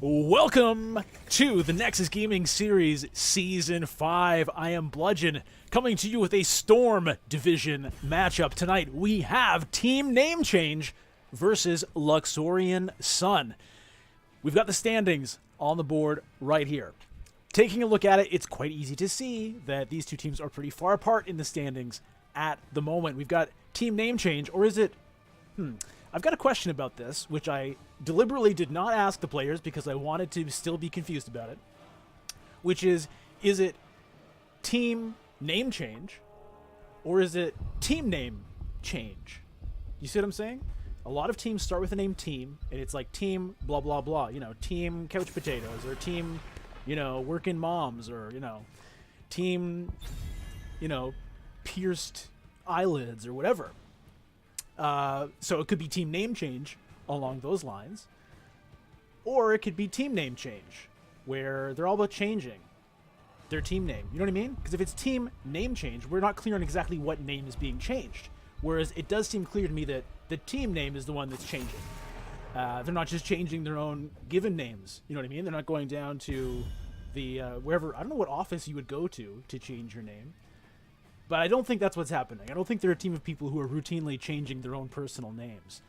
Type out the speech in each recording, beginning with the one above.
Welcome to the Nexus Gaming Series Season 5. I am Bludgeon, coming to you with a Storm Division matchup. Tonight we have Team Name Change versus Luxorian Sun. We've got the standings on the board right here. Taking a look at it, it's quite easy to see that these two teams are pretty far apart in the standings at the moment. We've got Team Name Change, or is it... I've got a question about this, which I deliberately did not ask the players because I wanted to still be confused about it, which is it Team Name Change, or is it Team Name Change? You see what I'm saying? A lot of teams start with the name Team, and it's like Team blah, blah, blah, you know, Team Couch Potatoes, or Team, you know, Working Moms, or, you know, Team, you know, Pierced Eyelids, or whatever. So it could be Team Name Change along those lines, or it could be Team Name Change, where they're all about changing their team name. You know what I mean? Because if it's Team Name Change, we're not clear on exactly what name is being changed. Whereas it does seem clear to me that the team name is the one that's changing. They're not just changing their own given names. You know what I mean? They're not going down to the wherever. I don't know what office you would go to change your name. But I don't think that's what's happening. I don't think they're a team of people who are routinely changing their own personal names.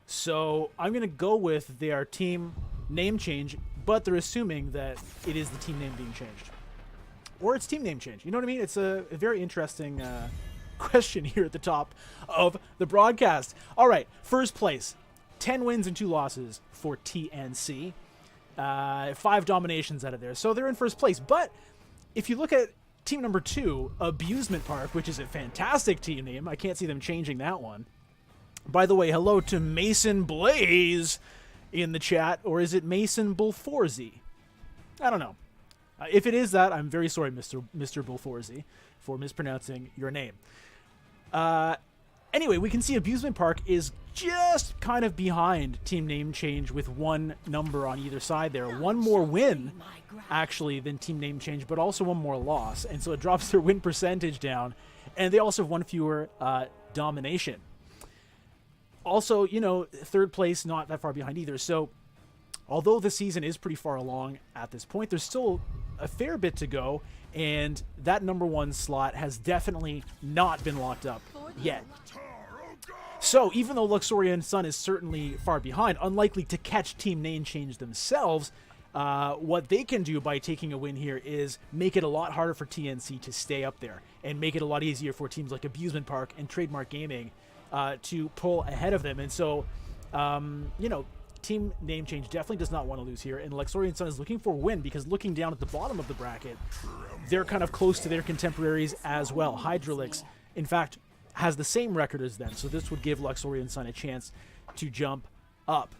So I'm going to go with they are Team Name Change, but they're assuming that it is the team name being changed. Or it's Team Name Change. You know what I mean? It's a very interesting question here at the top of the broadcast. All right, first place. 10 wins and 2 losses for TNC. 5 dominations out of there. So they're in first place. But if you look at team number 2, Abusement Park, which is a fantastic team name. I can't see them changing that one. By the way, hello to Mason Blaze in the chat, or is it Mason Bulforzi? I don't know. If it is that, I'm very sorry, Mr. Bulforzi, for mispronouncing your name. Anyway, we can see Abusement Park is just kind of behind Team Name Change with 1 number on either side there. 1 more win, actually, than Team Name Change, but also 1 more loss. And so it drops their win percentage down. And they also have 1 fewer domination. Also, you know, 3rd place, not that far behind either. So although the season is pretty far along at this point, there's still a fair bit to go. And that number 1 slot has definitely not been locked up yet. So even though Luxorian Sun is certainly far behind, unlikely to catch Team Name Change themselves, what they can do by taking a win here is make it a lot harder for TNC to stay up there and make it a lot easier for teams like Abusement Park and Trademark Gaming to pull ahead of them. And so, you know, Team Name Change definitely does not want to lose here, and Luxorian Sun is looking for a win because looking down at the bottom of the bracket, they're kind of close to their contemporaries as well. Hydralix, in fact, has the same record as them, so this would give Luxorian Sun a chance to jump up.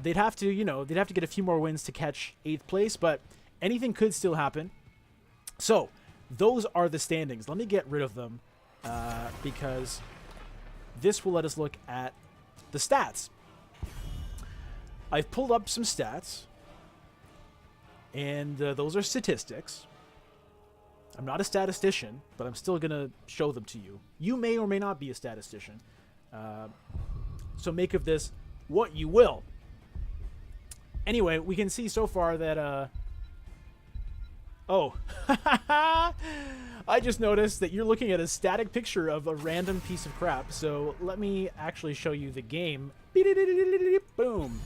They'd have to, you know, they'd have to get a few more wins to catch 8th place, but anything could still happen. So those are the standings. Let me get rid of them because this will let us look at the stats. I've pulled up some stats, and those are statistics. I'm not a statistician, but I'm still going to show them to you. You may or may not be a statistician. So make of this what you will. Anyway, we can see so far that... Oh. I just noticed that you're looking at a static picture of a random piece of crap. So let me actually show you the game. Boom.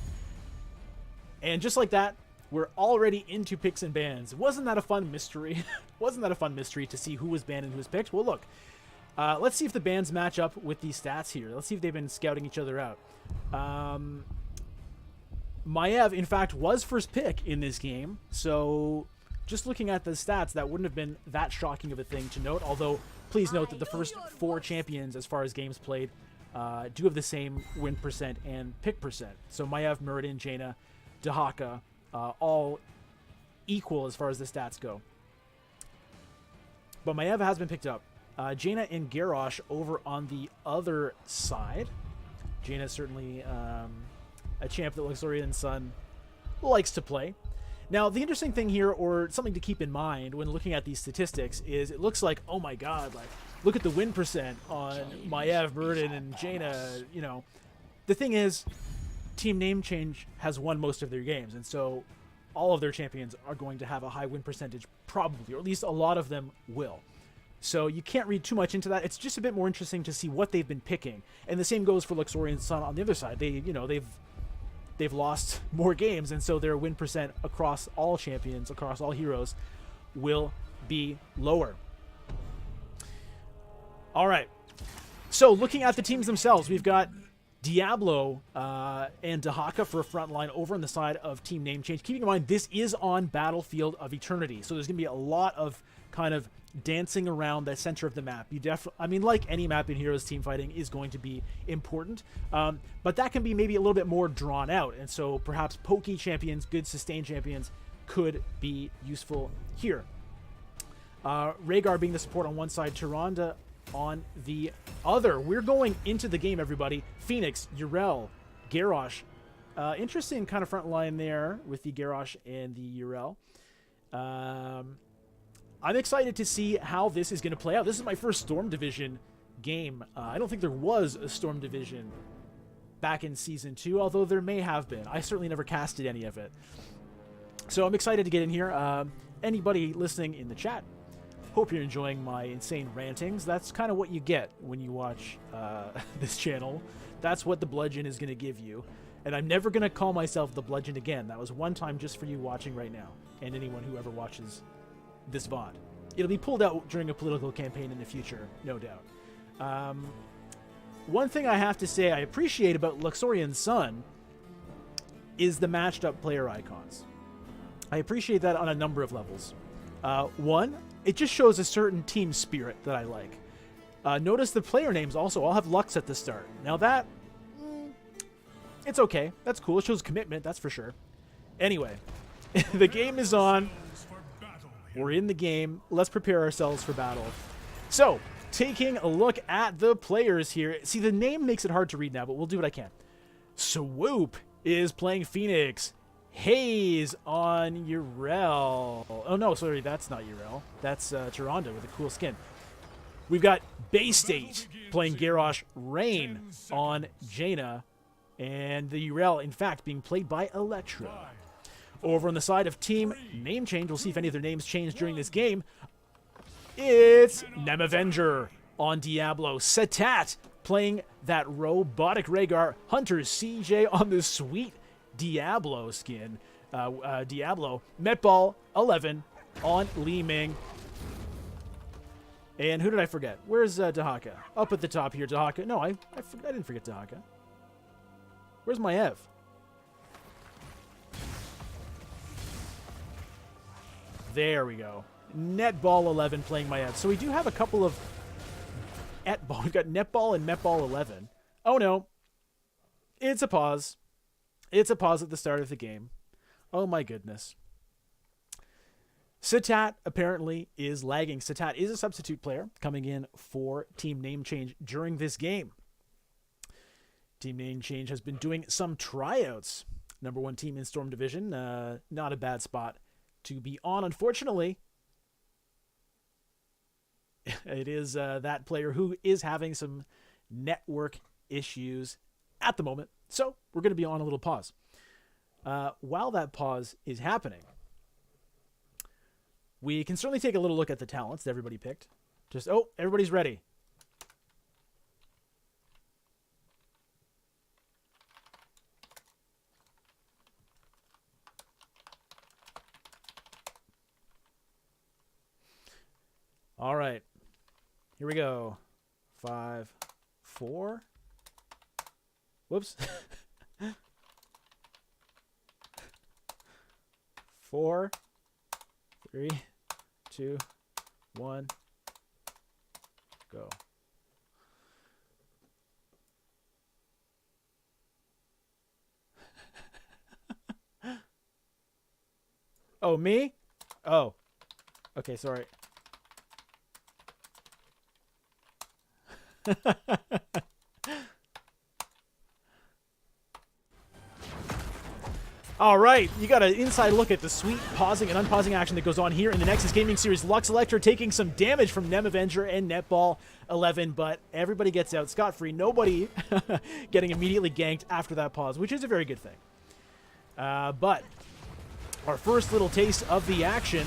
And just like that, we're already into picks and bans. Wasn't that a fun mystery? Wasn't that a fun mystery to see who was banned and who was picked? Well, look. Let's see if the bans match up with these stats here. Let's see if they've been scouting each other out. Maev, in fact, was first pick in this game. So just looking at the stats, that wouldn't have been that shocking of a thing to note. Although, please note that the first 4 champions, as far as games played, do have the same win percent and pick percent. So Maev, Muradin, Jaina, Dahaka, all equal as far as the stats go. But Maev has been picked up. Jaina and Garrosh over on the other side. Jaina is certainly a champ that Luxorian Sun likes to play. Now, the interesting thing here, or something to keep in mind when looking at these statistics, is it looks like, oh my god, like, look at the win percent on Maev, Muradin, and Jaina, you know. The thing is, Team Name Change has won most of their games, and so all of their champions are going to have a high win percentage, probably, or at least a lot of them will. So you can't read too much into that. It's just a bit more interesting to see what they've been picking, and the same goes for Luxorian Sun on the other side. They've lost more games, and so their win percent across all champions, across all heroes, will be lower. All right. So looking at the teams themselves, we've got Diablo and Dahaka for a front line over on the side of Team Name Change. Keeping in mind, this is on Battlefield of Eternity, so there's going to be a lot of kind of dancing around the center of the map. I mean, like any map in Heroes, team fighting is going to be important, but that can be maybe a little bit more drawn out, and so perhaps pokey champions, good sustain champions, could be useful here. Rhaegar being the support on one side, Tyrande on the other. We're going into the game, everybody. Phoenix, Yrel, Garrosh. Interesting kind of front line there with the Garrosh and the Yrel. I'm excited to see how this is going to play out. This is my first Storm Division game. I don't think there was a Storm Division back in Season 2, although there may have been. I certainly never casted any of it. So I'm excited to get in here. Anybody listening in the chat, hope you're enjoying my insane rantings. That's kind of what you get when you watch this channel. That's what the Bludgeon is going to give you. And I'm never going to call myself the Bludgeon again. That was one time just for you watching right now, and anyone who ever watches this VOD. It'll be pulled out during a political campaign in the future, no doubt. One thing I have to say I appreciate about Luxorian Sun is the matched up player icons. I appreciate that on a number of levels. One, it just shows a certain team spirit that I like. Notice the player names also all have Lux at the start. Now that, it's okay. That's cool. It shows commitment, that's for sure. Anyway, the game is on. We're in the game. Let's prepare ourselves for battle. So, taking a look at the players here. See, the name makes it hard to read now, but we'll do what I can. Swoop is playing Phoenix. Haze on Yrel. Oh, no, sorry, that's not Yrel. That's Tyrande with a cool skin. We've got Bay State playing Garrosh. Rain on Jaina. And the Yrel, in fact, being played by Electra. Over on the side of Team Name Change, we'll see if any of their names change during this game. It's Nemavenger on Diablo. Satat playing that robotic Rhaegar. Hunter CJ on the sweet Diablo skin. Diablo. Metball 11 on Li Ming. And who did I forget? Where's Dahaka? Up at the top here, Dahaka. No, I didn't forget Dahaka. Where's my Ev? There we go. Netball 11 playing my Ev. So we do have a couple of Etball. We've got Netball and Metball 11. Oh no. It's a pause. It's a pause at the start of the game. Oh my goodness. Satat apparently is lagging. Satat is a substitute player coming in for Team Name Change during this game. Team Name Change has been doing some tryouts. Number one team in Storm Division. Not a bad spot to be on, unfortunately. It is that player who is having some network issues at the moment. So we're going to be on a little pause. While that pause is happening, we can certainly take a little look at the talents that everybody picked. Everybody's ready. All right, here we go. 5, 4. Whoops. 4, 3, 2, 1, go. Oh, me? Oh. Okay, sorry. All right, you got an inside look at the sweet pausing and unpausing action that goes on here in the Nexus Gaming Series. Lux Electra taking some damage from Nem Avenger and Netball 11, but everybody gets out scot-free. Nobody getting immediately ganked after that pause, which is a very good thing. But our first little taste of the action.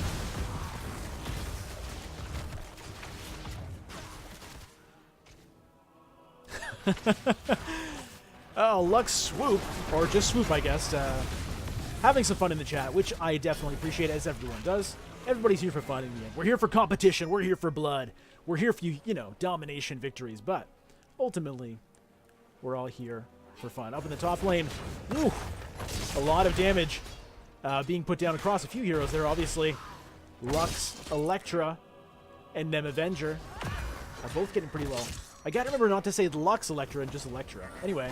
Oh, Lux Swoop, or just Swoop, I guess. Having some fun in the chat, which I definitely appreciate, as everyone does. Everybody's here for fun in the end. We're here for competition. We're here for blood. We're here for, you know, domination victories. But ultimately, we're all here for fun. Up in the top lane, woo, a lot of damage being put down across a few heroes there. Obviously, Lux, Electra, and Nem Avenger are both getting pretty low. I gotta remember not to say Lux Electra and just Electra. Anyway.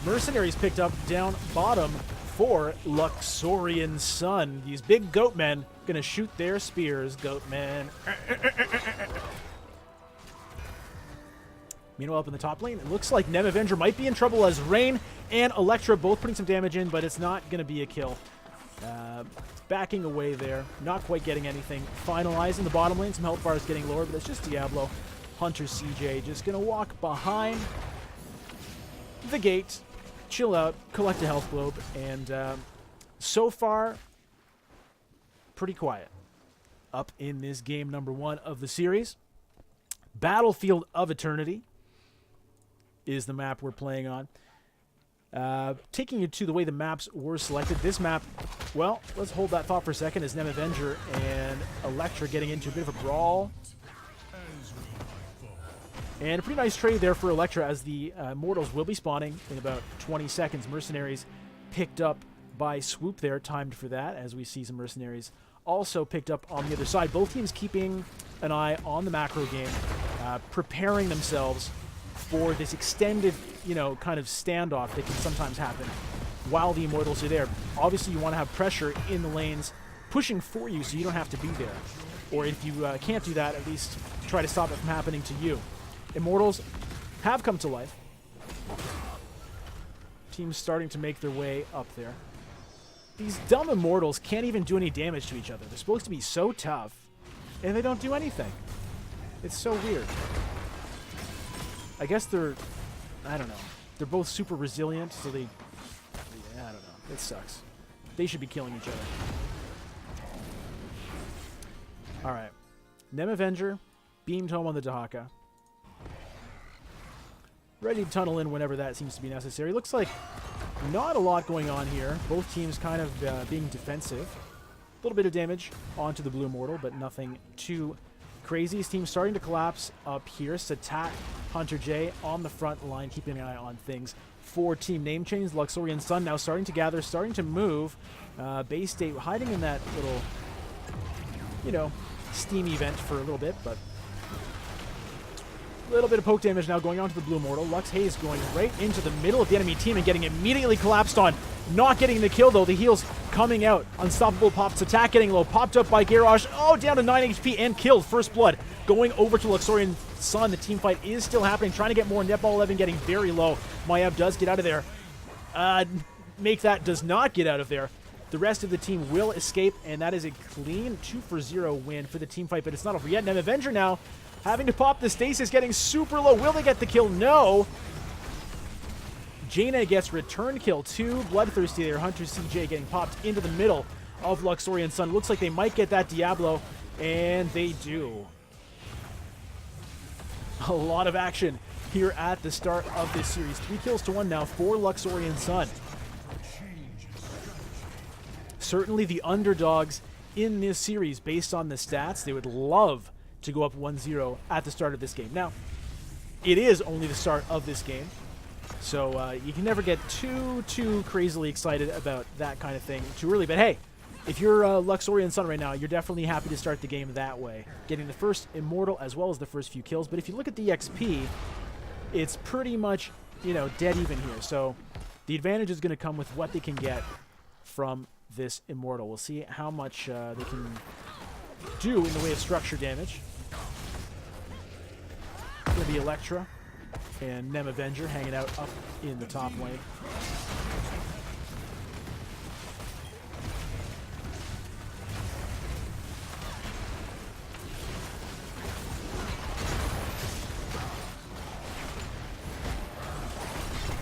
Mercenaries picked up down bottom for Luxorian Sun. These big goat men gonna shoot their spears, goat men. Meanwhile, up in the top lane, it looks like Nem Avenger might be in trouble as Rain and Electra both putting some damage in, but it's not gonna be a kill. Backing away there, not quite getting anything. Finalizing the bottom lane, some health bars getting lower, but it's just Diablo. Hunter CJ just gonna walk behind the gate, chill out, collect a health globe, and so far, pretty quiet up in this game number 1 of the series. Battlefield of Eternity is the map we're playing on. Taking you to the way the maps were selected. This map, well, let's hold that thought for a second, as Nem Avenger and Electra getting into a bit of a brawl. And a pretty nice trade there for Electra, as the Immortals will be spawning in about 20 seconds. Mercenaries picked up by Swoop there, timed for that, as we see some Mercenaries also picked up on the other side. Both teams keeping an eye on the macro game, preparing themselves for this extended, you know, kind of standoff that can sometimes happen while the Immortals are there. Obviously, you want to have pressure in the lanes pushing for you so you don't have to be there. Or if you can't do that, at least try to stop it from happening to you. Immortals have come to life. Teams starting to make their way up there. These dumb Immortals can't even do any damage to each other. They're supposed to be so tough, and they don't do anything. It's so weird. I guess they're, I don't know. They're both super resilient, so I don't know. It sucks. They should be killing each other. All right. Nem Avenger beamed home on the Dahaka. Ready to tunnel in whenever that seems to be necessary. Looks like not a lot going on here. Both teams kind of being defensive. A little bit of damage onto the Blue Immortal, but nothing too crazy. His team's starting to collapse up here. Satak, Hunter J on the front line, keeping an eye on things for team name change. Luxorian Sun now starting to gather, starting to move. Bay State hiding in that little, you know, Steam event for a little bit, but a little bit of poke damage now going on to the Blue Immortal. Lux Haze going right into the middle of the enemy team and getting immediately collapsed on. Not getting the kill, though. The heals coming out. Unstoppable pops. Attack getting low. Popped up by Garrosh. Oh, down to 9 HP and killed. First blood going over to Luxorian Sun. The team fight is still happening. Trying to get more. Netball 11 getting very low. Mayab does get out of there. Make that does not get out of there. The rest of the team will escape, and that is a clean 2-for-0 win for the team fight, but it's not over yet. Nem Avenger now having to pop the stasis, getting super low. Will they get the kill? No. Jaina gets return kill. 2 bloodthirsty there. Hunter CJ getting popped into the middle of Luxorian Sun. Looks like they might get that Diablo, and they do. A lot of action here at the start of this series. 3 kills to 1 now for Luxorian Sun. Certainly the underdogs in this series based on the stats. They would love to go up 1-0 at the start of this game. Now, it is only the start of this game, so you can never get too crazily excited about that kind of thing too early. But hey, if you're Luxorian Sun right now, you're definitely happy to start the game that way, getting the first Immortal as well as the first few kills. But if you look at the XP, it's pretty much, you know, dead even here. So the advantage is going to come with what they can get from this Immortal. We'll see how much they can do in the way of structure damage. Going to be Electra and Nem Avenger hanging out up in the top lane.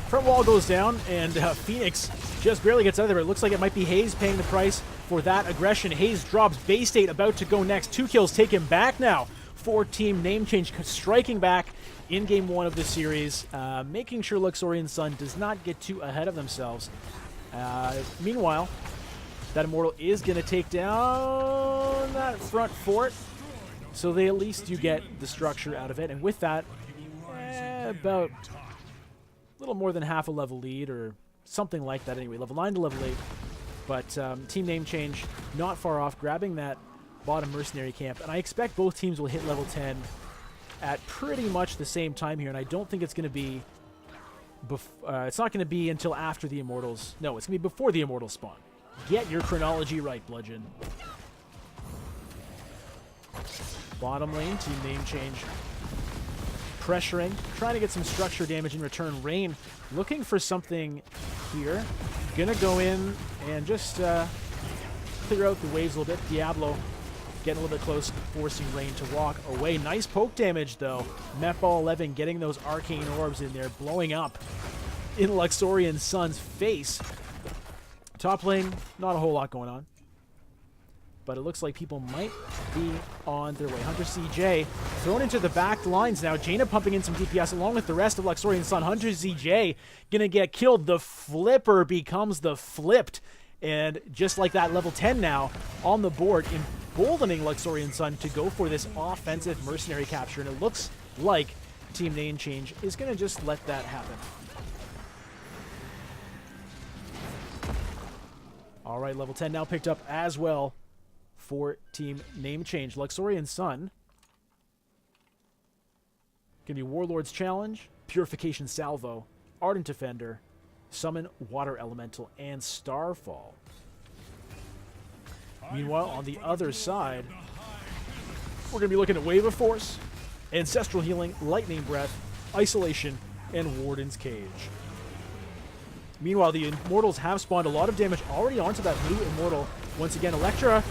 Front wall goes down, and Phoenix just barely gets out of there. It looks like it might be Hayes paying the price for that aggression. Hayes drops. Bay State about to go next. 2 kills take him back now for Team Name Change, striking back in Game 1 of the series, making sure Luxorian Sun does not get too ahead of themselves. Meanwhile, that Immortal is going to take down that front fort, so they at least do get the structure out of it. And with that, about a little more than half a level lead, or something like that anyway, level 9 to level 8. But Team Name Change not far off, grabbing that bottom mercenary camp. And I expect both teams will hit level 10 at pretty much the same time here, and I don't think it's going to be... it's not going to be until after the Immortals. No, it's going to be before the Immortals spawn. Get your chronology right, Bludgeon. Bottom lane, Team Name Change pressuring, trying to get some structure damage in return. Rain looking for something here. Gonna go in and just clear out the waves a little bit. Diablo getting a little bit close, forcing Rain to walk away. Nice poke damage, though. Metball 11 getting those arcane orbs in there, blowing up in Luxorian Sun's face. Top lane, not a whole lot going on, but it looks like people might be on their way. Hunter CJ thrown into the back lines now. Jaina pumping in some DPS along with the rest of Luxorian Sun. Hunter CJ gonna get killed. The flipper becomes the flipped. And just like that, level 10 now on the board, emboldening Luxorian Sun to go for this offensive mercenary capture. And it looks like Team Name Change is going to just let that happen. All right, level 10 now picked up as well for Team Name Change. Luxorian Sun. Going to be Warlord's Challenge, Purification Salvo, Ardent Defender, Summon Water Elemental, and Starfall. Meanwhile, on the other side, we're going to be looking at Wave of Force, Ancestral Healing, Lightning Breath, Isolation, and Warden's Cage. Meanwhile, the Immortals have spawned a lot of damage already onto that blue Immortal. Once again, Electra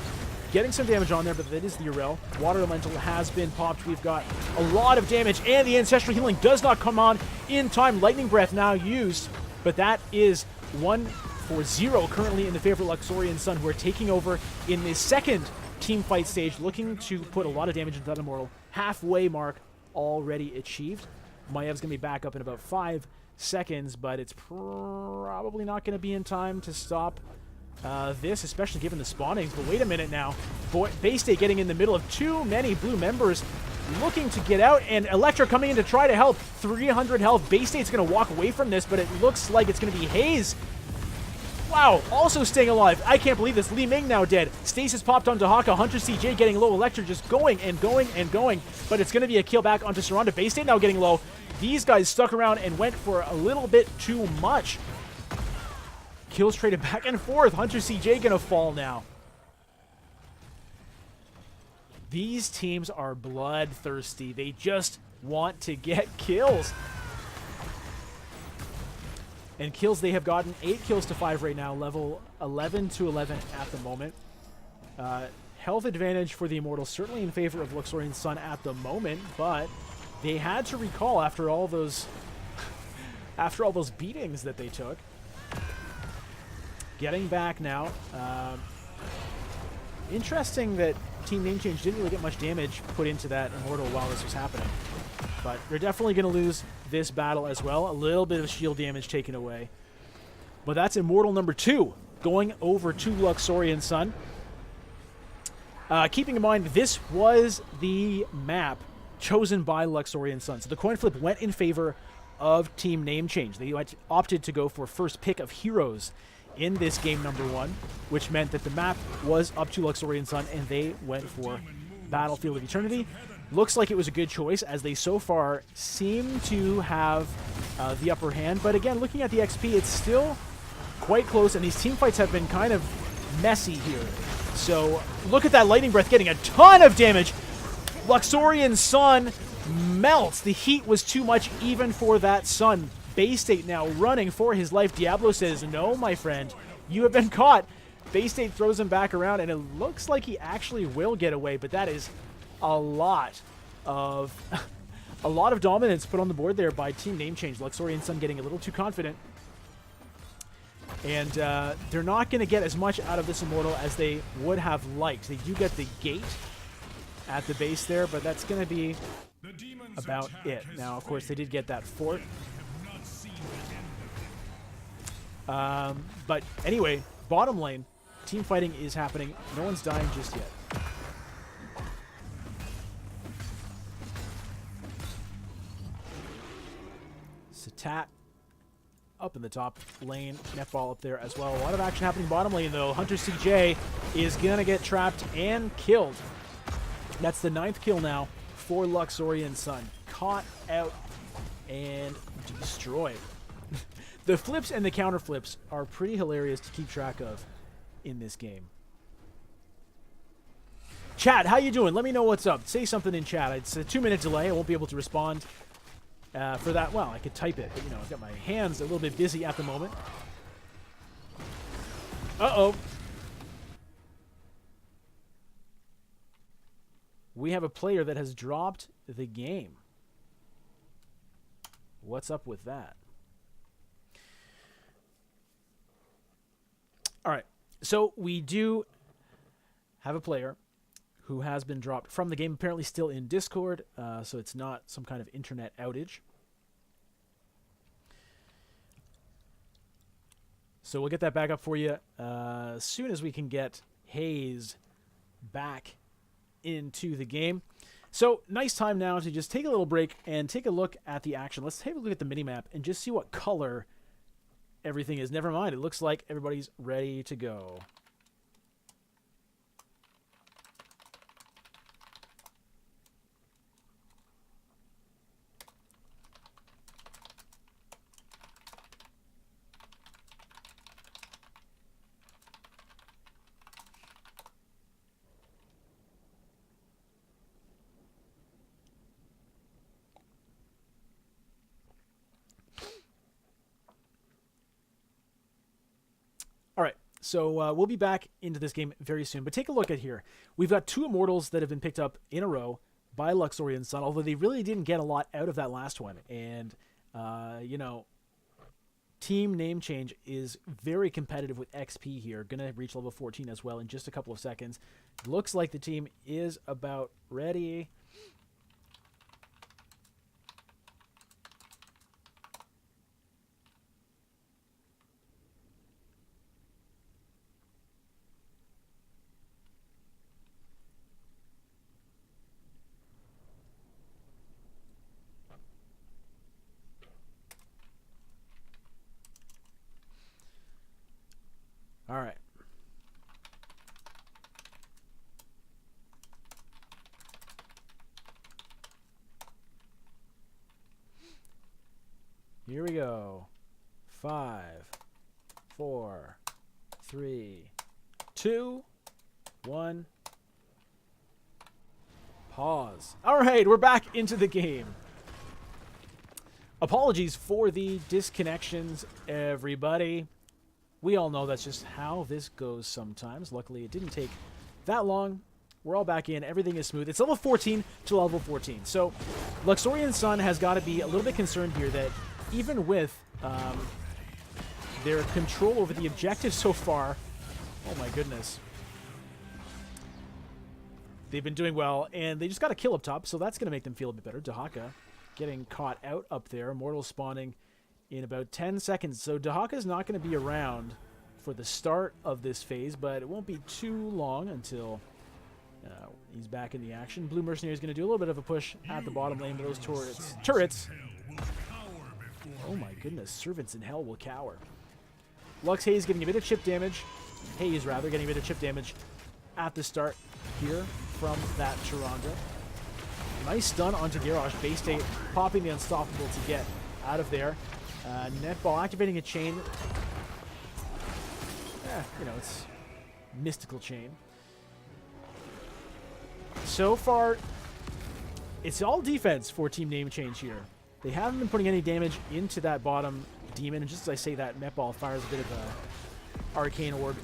getting some damage on there, but that is the Urel. Water Elemental has been popped. We've got a lot of damage, and the Ancestral Healing does not come on in time. Lightning Breath now used, but that is 1-0 currently in the favor of Luxorian Sun, who are taking over in the second team fight stage, looking to put a lot of damage into that Immortal. Halfway mark already achieved. Maev's going to be back up in about 5 seconds, but it's probably not going to be in time to stop this, especially given the spawnings. But wait a minute now. Bay State getting in the middle of too many blue members looking to get out, and Electra coming in to try to help. 300 health. Bay State's going to walk away from this, but it looks like it's going to be Hayes. Wow, also staying alive. I can't believe this. Li Ming now dead. Stasis popped onto Haka. Hunter CJ getting low. Electra just going and going and going, but it's going to be a kill back onto Saranda. Bay State now getting low. These guys stuck around and went for a little bit too much. Kills traded back and forth. Hunter CJ going to fall now. These teams are bloodthirsty. They just want to get kills. And kills they have gotten, 8 kills to 5 right now, level 11 to 11 at the moment. Health advantage for the Immortals, certainly in favor of Luxorian Sun at the moment, but they had to recall after all those beatings that they took. Getting back now. Interesting that Team Name Change didn't really get much damage put into that Immortal while this was happening. But they're definitely going to lose this battle as well. A little bit of shield damage taken away. But that's Immortal number 2 going over to Luxorian Sun. Keeping in mind, this was the map chosen by Luxorian Sun. So the coin flip went in favor of Team Name Change. They opted to go for first pick of heroes in this game number 1, which meant that the map was up to Luxorian Sun, and they went for Battlefield of Eternity. Looks like it was a good choice, as they so far seem to have the upper hand. But again, looking at the XP, it's still quite close, and these team fights have been kind of messy here. So look at that Lightning Breath getting a ton of damage. Luxorian Sun melts. The heat was too much even for that Sun. Bay State now running for his life. Diablo says, no, my friend, you have been caught. Bay State throws him back around, and it looks like he actually will get away, but that is a lot of A lot of dominance put on the board there by Team Name Change. Luxorian Sun getting a little too confident. And they're not going to get as much out of this Immortal as they would have liked. They do get the gate at the base there, but that's going to be about it. Now, of course, they did get that fort. But anyway, bottom lane, team fighting is happening. No one's dying just yet. Satat up in the top lane. Netball up there as well. A lot of action happening bottom lane, though. Hunter CJ is going to get trapped and killed. That's the 9th kill now for Luxorian Sun. Caught out and destroyed. The flips and the counter flips are pretty hilarious to keep track of in this game. Chat, how you doing? Let me know what's up. Say something in chat. It's a 2-minute delay. I won't be able to respond for that. Well, I could type it, but you know, I've got my hands a little bit busy at the moment. Uh-oh. We have a player that has dropped the game. What's up with that? All right, so we do have a player who has been dropped from the game, apparently still in Discord, so it's not some kind of internet outage. So we'll get that back up for you as soon as we can get Hayes back into the game. So nice time now to just take a little break and take a look at the action. Let's take a look at the minimap and just see what color everything is. Never mind, it looks like everybody's ready to go. All right, so we'll be back into this game very soon. But take a look at here. We've got 2 Immortals that have been picked up in a row by Luxorian Sun, although they really didn't get a lot out of that last one. And, you know, Team Name Change is very competitive with XP here. Going to reach level 14 as well in just a couple of seconds. Looks like the team is about ready. All right. Here we go. 5, 4, 3, 2, 1. Pause. All right, we're back into the game. Apologies for the disconnections, everybody. We all know that's just how this goes sometimes. Luckily, it didn't take that long. We're all back in. Everything is smooth. It's level 14 to level 14. So Luxorian Sun has got to be a little bit concerned here that even with their control over the objective so far, oh my goodness, they've been doing well, and they just got a kill up top, so that's going to make them feel a bit better. Dahaka getting caught out up there. Immortal spawning in about 10 seconds. So Dahaka's not going to be around for the start of this phase, but it won't be too long until he's back in the action. Blue Mercenary is going to do a little bit of a push at the bottom lane, but those turrets. Oh my goodness, Servants in Hell will cower. Lux Hayes getting a bit of chip damage. Hayes, rather, getting a bit of chip damage at the start here from that Tyrande. Nice stun onto Garrosh. Base state popping the Unstoppable to get out of there. Netball activating a chain. You know, it's mystical chain. So far, it's all defense for Team Name Change here. They haven't been putting any damage into that bottom demon, and just as I say that, Netball fires a bit of a arcane orb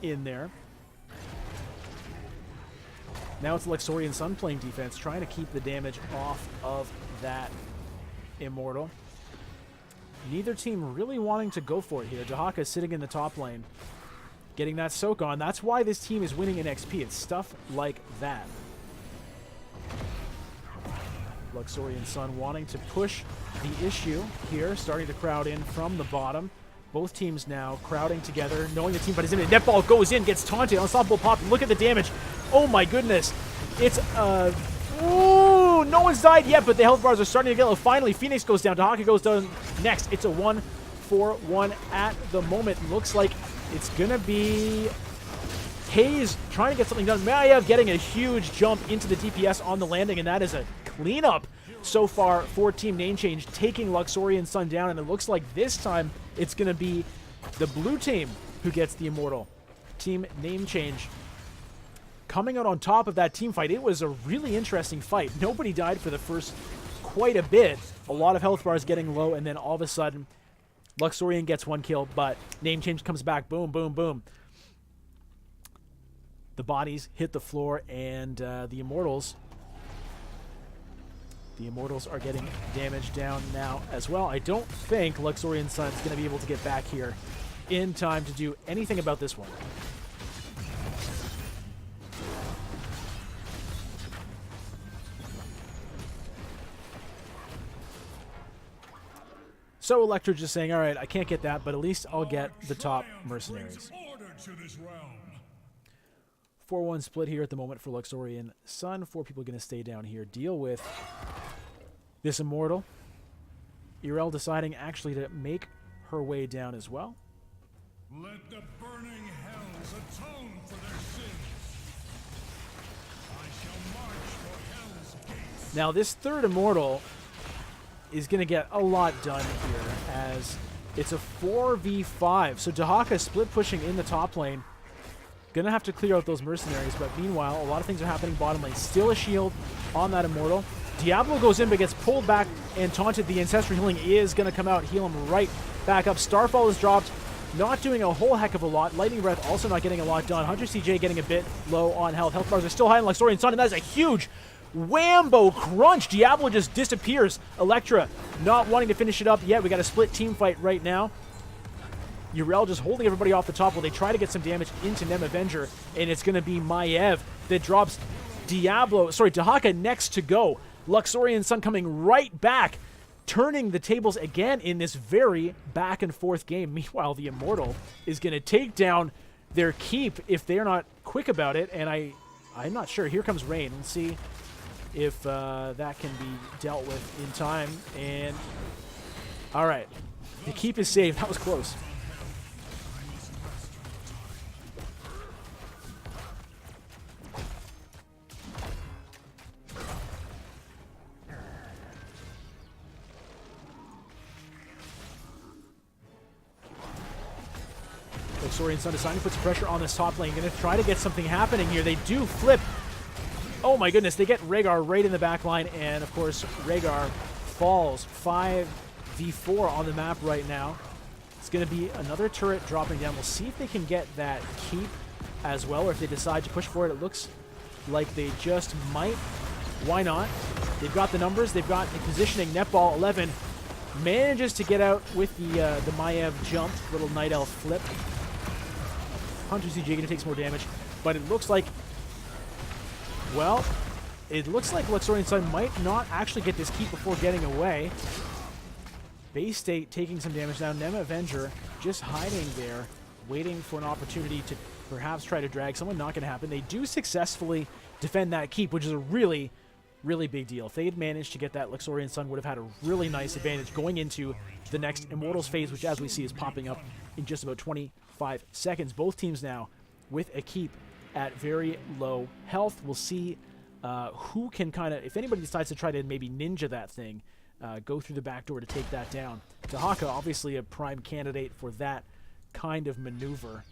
in there. Now it's Luxorian Sun playing defense, trying to keep the damage off of that Immortal. Neither team really wanting to go for it here. Dahaka sitting in the top lane, getting that soak on. That's why this team is winning in XP. It's stuff like that. Luxorian Sun wanting to push the issue here, starting to crowd in from the bottom. Both teams now crowding together, knowing the team fight is in it. Netball goes in, gets taunted. Unstoppable pop. Look at the damage. Oh my goodness. It's ooh, no one's died yet, but the health bars are starting to get low. Finally, Phoenix goes down. Dahaka goes down next. It's a 1-4-1 at the moment. Looks like it's going to be Hayes trying to get something done. Maiev getting a huge jump into the DPS on the landing, and that is a cleanup so far for Team Name Change, taking Luxorian Sun down, and it looks like this time it's going to be the blue team who gets the Immortal. Team Name Change coming out on top of that team fight. It was a really interesting fight. Nobody died for the first quite a bit. A lot of health bars getting low, and then all of a sudden, Luxorian gets one kill, but Name Change comes back. Boom, boom, boom. The bodies hit the floor, and the Immortals are getting damage down now as well. I don't think Luxorian Sun's going to be able to get back here in time to do anything about this one. So Electra just saying, all right, I can't get that, but at least I'll get the top mercenaries. 4-1 split here at the moment for Luxorian Sun. 4 people going to stay down here, deal with this Immortal. Irel deciding actually to make her way down as well. Let the burning hells atone for their sins. I shall march for hell's gates. Now this third Immortal is going to get a lot done here, as it's a 4v5. So Dahaka split pushing in the top lane. Gonna have to clear out those mercenaries, but meanwhile, a lot of things are happening bottom lane. Still a shield on that Immortal. Diablo goes in, but gets pulled back and taunted. The Ancestral Healing is gonna come out, heal him right back up. Starfall is dropped, not doing a whole heck of a lot. Lightning Breath also not getting a lot done. Hunter CJ getting a bit low on health. Health bars are still high on Luxorian Sun, and that is a huge whambo crunch. Diablo just disappears. Electra not wanting to finish it up yet. We got a split team fight right now. Urel just holding everybody off the top while they try to get some damage into Nem Avenger, and it's going to be Maiev that drops Dahaka next to go. Luxorian Sun coming right back, turning the tables again in this very back and forth game. Meanwhile, the Immortal is going to take down their keep if they're not quick about it, and I'm not sure. Here comes Rain. We'll see if that can be dealt with in time. And all right, the keep is saved. That was close. Luxorian Sun deciding to put some pressure on this top lane. Going to try to get something happening here. They do flip. Oh my goodness, they get Rhaegar right in the back line, and of course, Rhaegar falls. 5v4 on the map right now. It's going to be another turret dropping down. We'll see if they can get that keep as well, or if they decide to push for it. It looks like they just might. Why not? They've got the numbers. They've got the positioning. Netball 11 manages to get out with the Maiev jump. Little Night Elf flip. Hunter CJ going to take some more damage, but it looks like, well, it looks like Luxorian Sun might not actually get this keep before getting away. Bay State taking some damage now. Nem Avenger just hiding there, waiting for an opportunity to perhaps try to drag someone. Not going to happen. They do successfully defend that keep, which is a really, really big deal. If they had managed to get that, Luxorian Sun would have had a really nice advantage going into the next Immortals phase, which, as we see, is popping up in just about 25 seconds. Both teams now with a keep at very low health. We'll see who can kind of, if anybody decides to try to maybe ninja that thing, go through the back door to take that down. Dahaka, obviously a prime candidate for that kind of maneuver.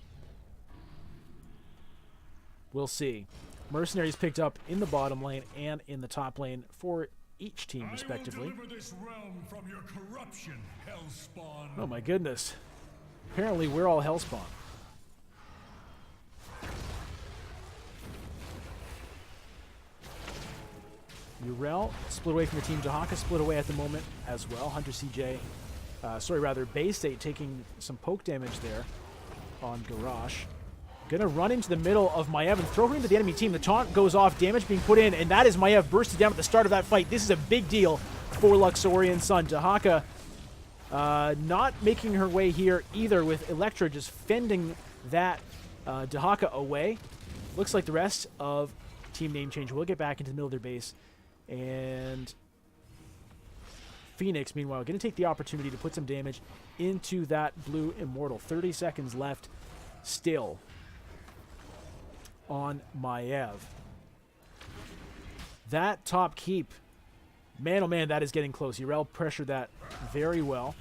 We'll see. Mercenaries picked up in the bottom lane and in the top lane for each team, respectively. This realm from your corruption, Hellspawn. Oh my goodness. Apparently we're all Hellspawn. Urel split away from the team. Dahaka split away at the moment as well. Hunter CJ, Bay State taking some poke damage there on Garrosh. Gonna run into the middle of Maiev and throw her into the enemy team. The taunt goes off, damage being put in, and that is Maiev bursted down at the start of that fight. This is a big deal for Luxorian Sun. Dahaka not making her way here either, with Electra just fending that Dahaka away. Looks like the rest of Team Name Change will get back into the middle of their base. And Phoenix, meanwhile, going to take the opportunity to put some damage into that blue Immortal. 30 seconds left still on Maiev. That top keep, man, oh man, that is getting close. Urel pressured that very well.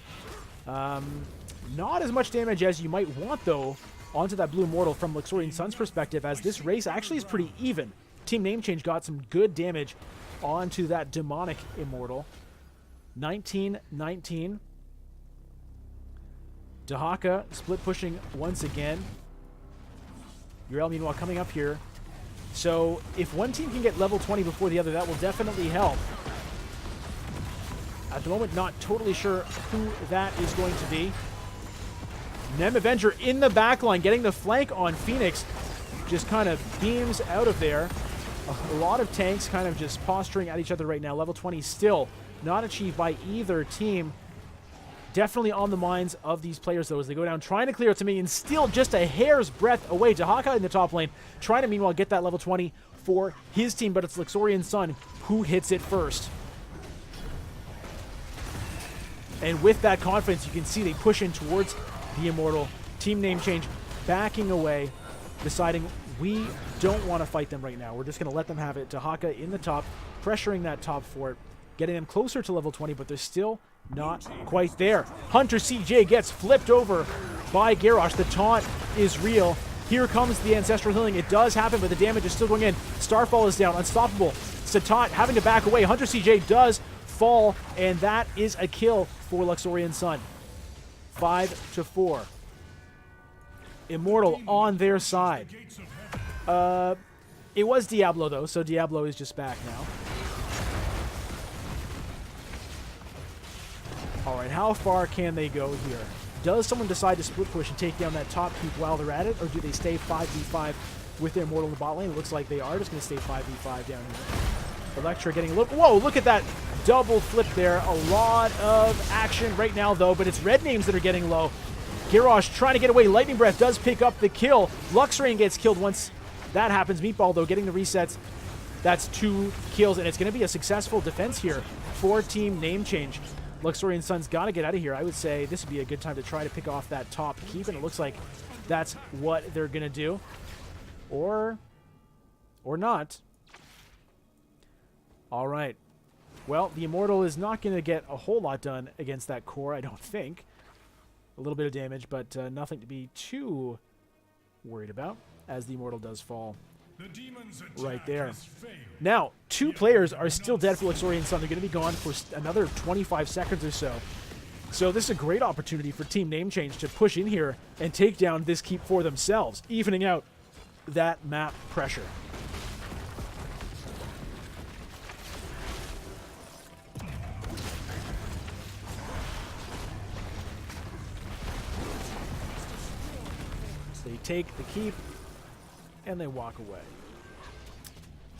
Not as much damage as you might want, though, onto that blue Immortal from Luxorian Sun's perspective, as this race actually is pretty even. Team Name Change got some good damage onto that demonic Immortal. 19-19. Dahaka split pushing once again. Urel, meanwhile, coming up here. So if one team can get level 20 before the other, that will definitely help. At the moment, not totally sure who that is going to be. Nem Avenger in the backline, getting the flank on Phoenix. Just kind of beams out of there. A lot of tanks kind of just posturing at each other right now. Level 20 still not achieved by either team. Definitely on the minds of these players, though, as they go down, trying to clear out to me, and still just a hair's breadth away. Dahaka in the top lane, trying to, meanwhile, get that level 20 for his team, but it's Luxorian Sun who hits it first. And with that confidence, you can see they push in towards the Immortal. Team Name Change backing away, deciding we don't want to fight them right now. We're just going to let them have it. Dahaka in the top, pressuring that top fort, getting them closer to level 20, but they're still not quite there. Hunter CJ gets flipped over by Garrosh. The taunt is real. Here comes the Ancestral Healing. It does happen, but the damage is still going in. Starfall is down. Unstoppable. Satat having to back away. Hunter CJ does fall, and that is a kill for Luxorian Sun. 5-4. Immortal on their side. It was Diablo, though, so Diablo is just back now. All right, how far can they go here? Does someone decide to split push and take down that top keep while they're at it, or do they stay 5v5 with their Immortal in the bot lane? It looks like they are just going to stay 5v5 down here. Electra getting a look. Whoa, look at that double flip there. A lot of action right now, though, but it's red names that are getting low. Garrosh trying to get away. Lightning Breath does pick up the kill. Luxorian gets killed once that happens. Meatball, though, getting the resets. That's 2 kills, and it's going to be a successful defense here for Team Name Change. Luxorian Sun's got to get out of here. I would say this would be a good time to try to pick off that top keep, and it looks like that's what they're going to do. Or not. All right. Well, the Immortal is not going to get a whole lot done against that core, I don't think. A little bit of damage, but nothing to be too worried about, as the Immortal does fall right there. Now, 2 players are still dead for Luxorian Sun. They're going to be gone for another 25 seconds or so. So this is a great opportunity for Team Name Change to push in here and take down this keep for themselves, evening out that map pressure. They take the keep, and they walk away.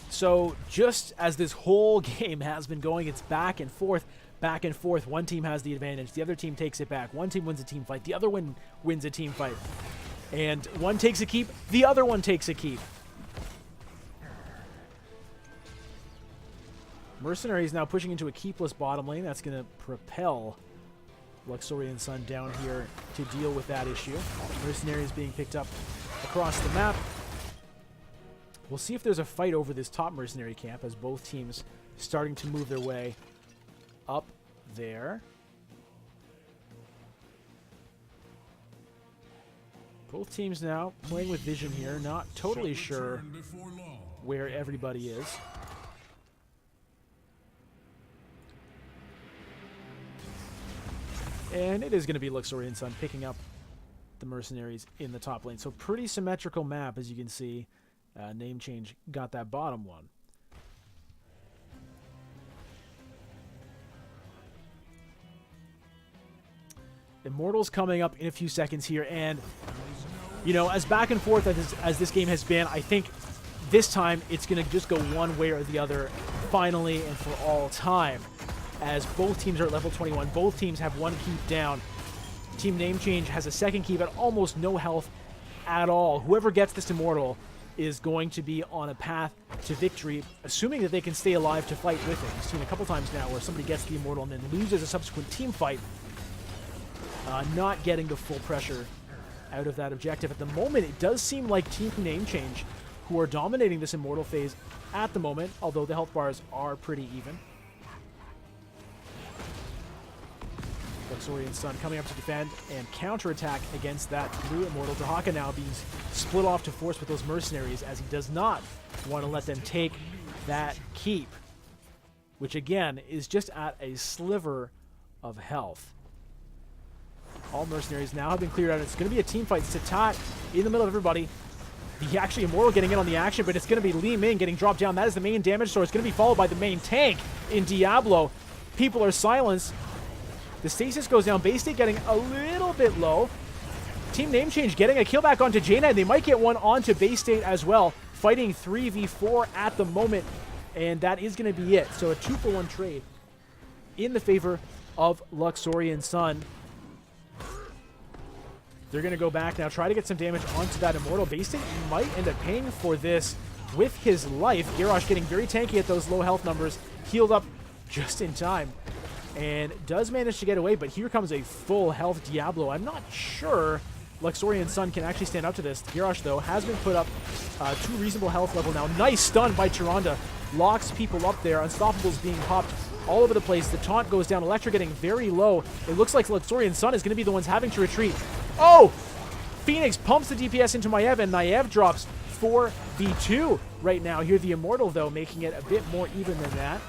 So just as this whole game has been going, it's back and forth, back and forth. One team has the advantage. The other team takes it back. One team wins a team fight. The other one wins a team fight. And one takes a keep. The other one takes a keep. Mercenaries now pushing into a keepless bottom lane. That's going to propel Luxorian Sun down here to deal with that issue. Mercenaries being picked up across the map. We'll see if there's a fight over this top mercenary camp, as both teams starting to move their way up there. Both teams now playing with vision here, not totally sure where everybody is. And it is going to be Luxorian Sun picking up the mercenaries in the top lane. So pretty symmetrical map, as you can see. Name Change got that bottom one. Immortals coming up in a few seconds here, and you know, as back and forth as this game has been, I think this time it's going to just go one way or the other, finally and for all time, as both teams are at level 21. Both teams have one keep down. Team Name Change has a second keep at almost no health at all. Whoever gets this Immortal is going to be on a path to victory, assuming that they can stay alive to fight with it. We've seen a couple times now where somebody gets the Immortal and then loses a subsequent team fight, not getting the full pressure out of that objective. At the moment, it does seem like Team Name Change, who are dominating this Immortal phase at the moment, although the health bars are pretty even. Luxorian Sun coming up to defend and counterattack against that blue Immortal. Dahaka now being split off to force with those mercenaries, as he does not want to let them take that keep, which again is just at a sliver of health. All mercenaries now have been cleared out. It's going to be a team fight. Satat in the middle of everybody. The actually Immortal getting in on the action, but it's going to be Li Ming getting dropped down. That is the main damage source. It's going to be followed by the main tank in Diablo. People are silenced. The stasis goes down. Bay State getting a little bit low. Team Name Change getting a kill back onto Jaina, and they might get one onto Bay State as well. Fighting 3v4 at the moment, and that is going to be it. So a 2-for-1 trade in the favor of Luxorian Sun. They're going to go back now, try to get some damage onto that Immortal. Bay State might end up paying for this with his life. Garrosh getting very tanky at those low health numbers, healed up just in time, and does manage to get away, but here comes a full health Diablo. I'm not sure Luxorian Sun can actually stand up to this. Garrosh, though, has been put up to reasonable health level now. Nice stun by Tyrande. Locks people up there. Unstoppables being popped all over the place. The taunt goes down. Electra getting very low. It looks like Luxorian Sun is going to be the ones having to retreat. Oh! Phoenix pumps the DPS into Maiev, and Maiev drops 4v2 right now. Here the Immortal, though, making it a bit more even than that.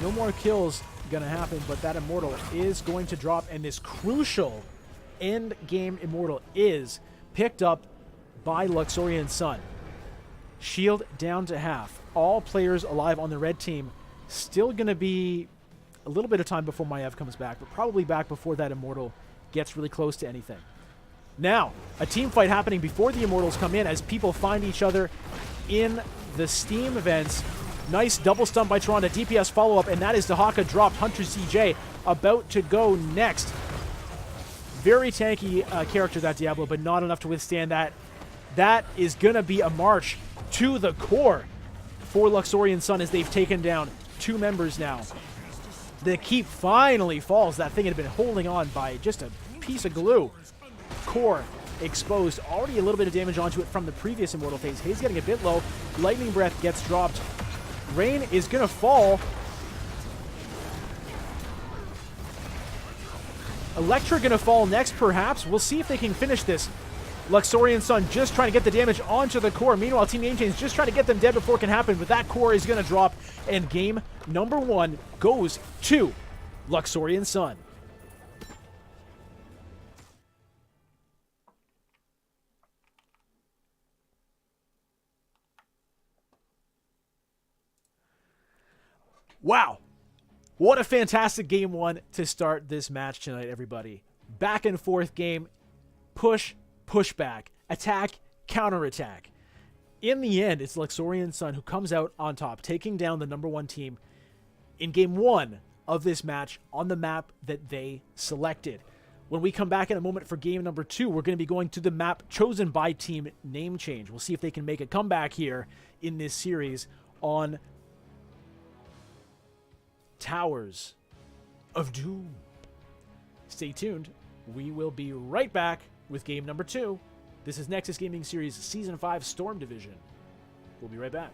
No more kills going to happen, but that Immortal is going to drop, and this crucial end game Immortal is picked up by Luxorian Sun. Shield down to half. All players alive on the red team. Still going to be a little bit of time before Maiev comes back, but probably back before that Immortal gets really close to anything. Now, a team fight happening before the Immortals come in as people find each other in the Steam events. Nice double stun by Tyrande, DPS follow-up, and that is Dahaka dropped. Hunter CJ about to go next. Very tanky character, that Diablo, but not enough to withstand that. That is going to be a march to the core for Luxorian Sun as they've taken down 2 members now. The keep finally falls. That thing had been holding on by just a piece of glue. Core exposed. Already a little bit of damage onto it from the previous Immortal phase. Haze getting a bit low. Lightning Breath gets dropped. Rain is going to fall. Electra going to fall next, perhaps. We'll see if they can finish this. Luxorian Sun just trying to get the damage onto the core. Meanwhile, Team Name Change just trying to get them dead before it can happen, but that core is going to drop, and game number 1 goes to Luxorian Sun. Wow. What a fantastic game 1 to start this match tonight, everybody. Back and forth game. Push, push back. Attack, counterattack. In the end, it's Luxorian Sun who comes out on top, taking down the number 1 team in game 1 of this match on the map that they selected. When we come back in a moment for game number 2, we're going to be going to the map chosen by Team Name Change. We'll see if they can make a comeback here in this series on Towers of Doom. Stay tuned. We will be right back with game number 2. This is Nexus Gaming Series Season 5 Storm Division. We'll be right back.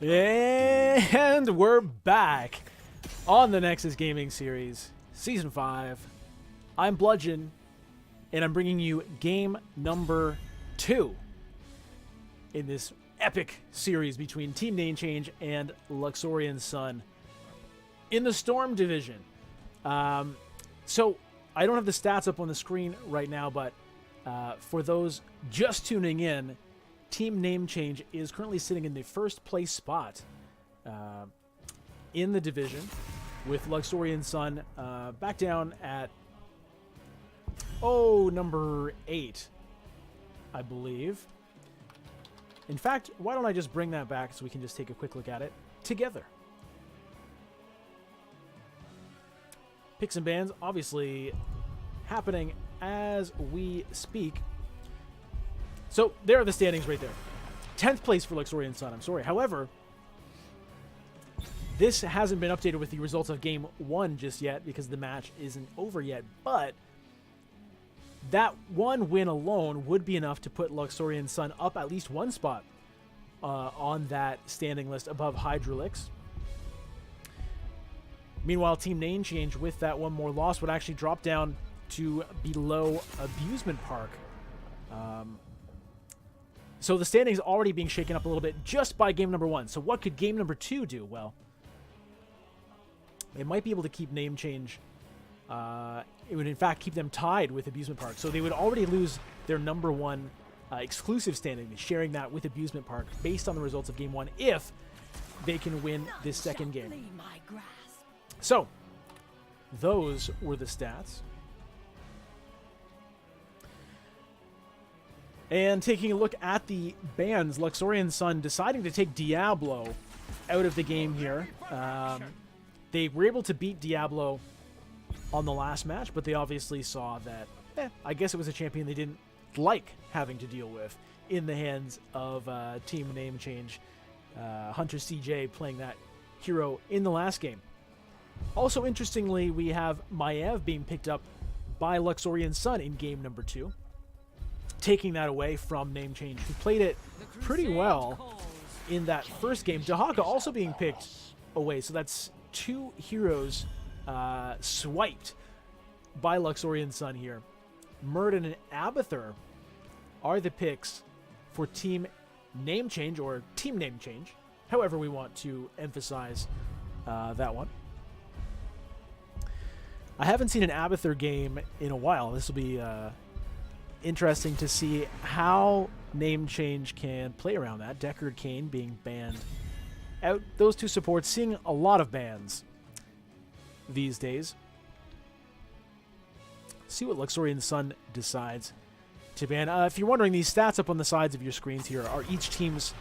And we're back on the Nexus Gaming Series, Season 5. I'm Bludgeon, and I'm bringing you game number 2 in this epic series between Team Name Change and Luxorian Sun in the Storm Division. So, I don't have the stats up on the screen right now, but for those just tuning in, Team Name Change is currently sitting in the first place spot in the division, with Luxorian Sun back down at number 8, I believe. In fact, why don't I just bring that back so we can just take a quick look at it together. Picks and bans, obviously happening as we speak. So, there are the standings right there. 10th place for Luxorian Sun, I'm sorry. However, this hasn't been updated with the results of Game 1 just yet because the match isn't over yet. But that one win alone would be enough to put Luxorian Sun up at least one spot on that standing list above Hydralix. Meanwhile, Team Name Change with that one more loss would actually drop down to below Abusement Park. So the standings already being shaken up a little bit just by game number 1. So what could game number 2 do? Well, it might be able to keep Name Change. It would, in fact, keep them tied with Abusement Park. So they would already lose their number 1 exclusive standing, sharing that with Abusement Park based on the results of game 1 if they can win this second game. So, those were the stats. And taking a look at the bans, Luxorian Sun deciding to take Diablo out of the game here. They were able to beat Diablo on the last match, but they obviously saw that, I guess it was a champion they didn't like having to deal with in the hands of Team Name Change. Hunter CJ playing that hero in the last game. Also, interestingly, we have Maev being picked up by Luxorian Sun in game number 2. Taking that away from Name Change, who played it pretty well in that first game. Dahaka also being picked away, so that's 2 heroes swiped by Luxorian Sun here. Murden and Abathur are the picks for Team Name Change, or Team Name Change, however we want to emphasize that one. I haven't seen an Abathur game in a while. This will be interesting to see how Name Change can play around that. Deckard Cain being banned out. Those 2 supports seeing a lot of bans these days. See what Luxorian Sun decides to ban. If you're wondering, these stats up on the sides of your screens here are each team's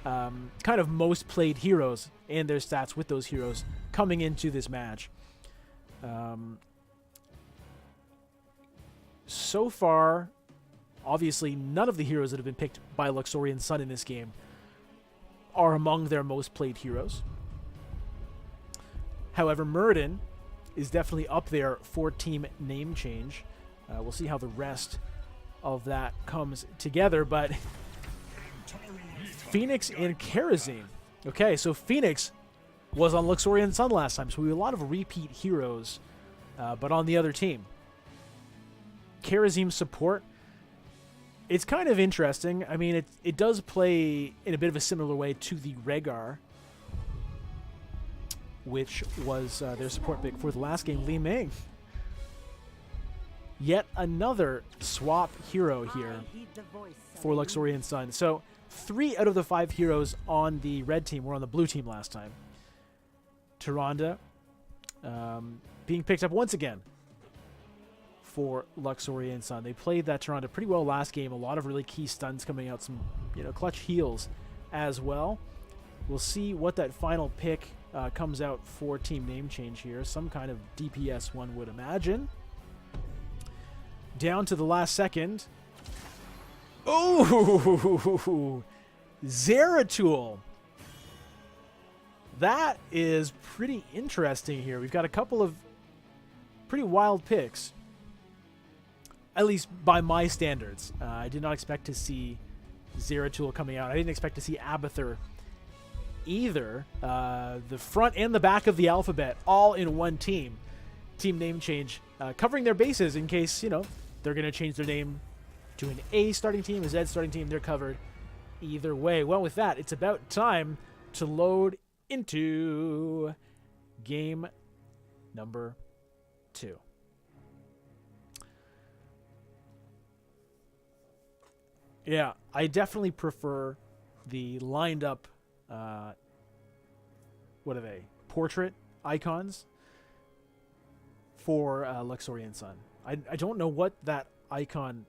kind of most played heroes and their stats with those heroes coming into this match. So far, obviously, none of the heroes that have been picked by Luxorian Sun in this game are among their most played heroes. However, Murden is definitely up there for Team Name Change. We'll see how the rest of that comes together, but Phoenix and Karazim. Okay, so Phoenix was on Luxorian Sun last time, so we have a lot of repeat heroes, but on the other team. Karazim's support, it's kind of interesting. I mean, it does play in a bit of a similar way to the Rhaegar, which was their support pick for the last game, Li Ming. Yet another swap hero here for Luxorian Sun. So 3 out of the 5 heroes on the red team were on the blue team last time. Tyrande being picked up once again for Luxorian Sun. They played that Tyrande pretty well last game. A lot of really key stuns coming out, some clutch heals as well. We'll see what that final pick comes out for Team Name Change here. Some kind of DPS, one would imagine. Down to the last second. Oh, Zeratul. That is pretty interesting here. We've got a couple of pretty wild picks, at least by my standards. I did not expect to see Zeratul coming out. I didn't expect to see Abathur either the front and the back of the alphabet all in one team. Team name change, covering their bases in case, you know, they're going to change their name to an A starting team, a Z starting team. They're covered either way. Well, with that, it's about time to load into game number 2. Yeah, I definitely prefer the lined up, what are they, portrait icons for Luxorian Sun. I don't know what that icon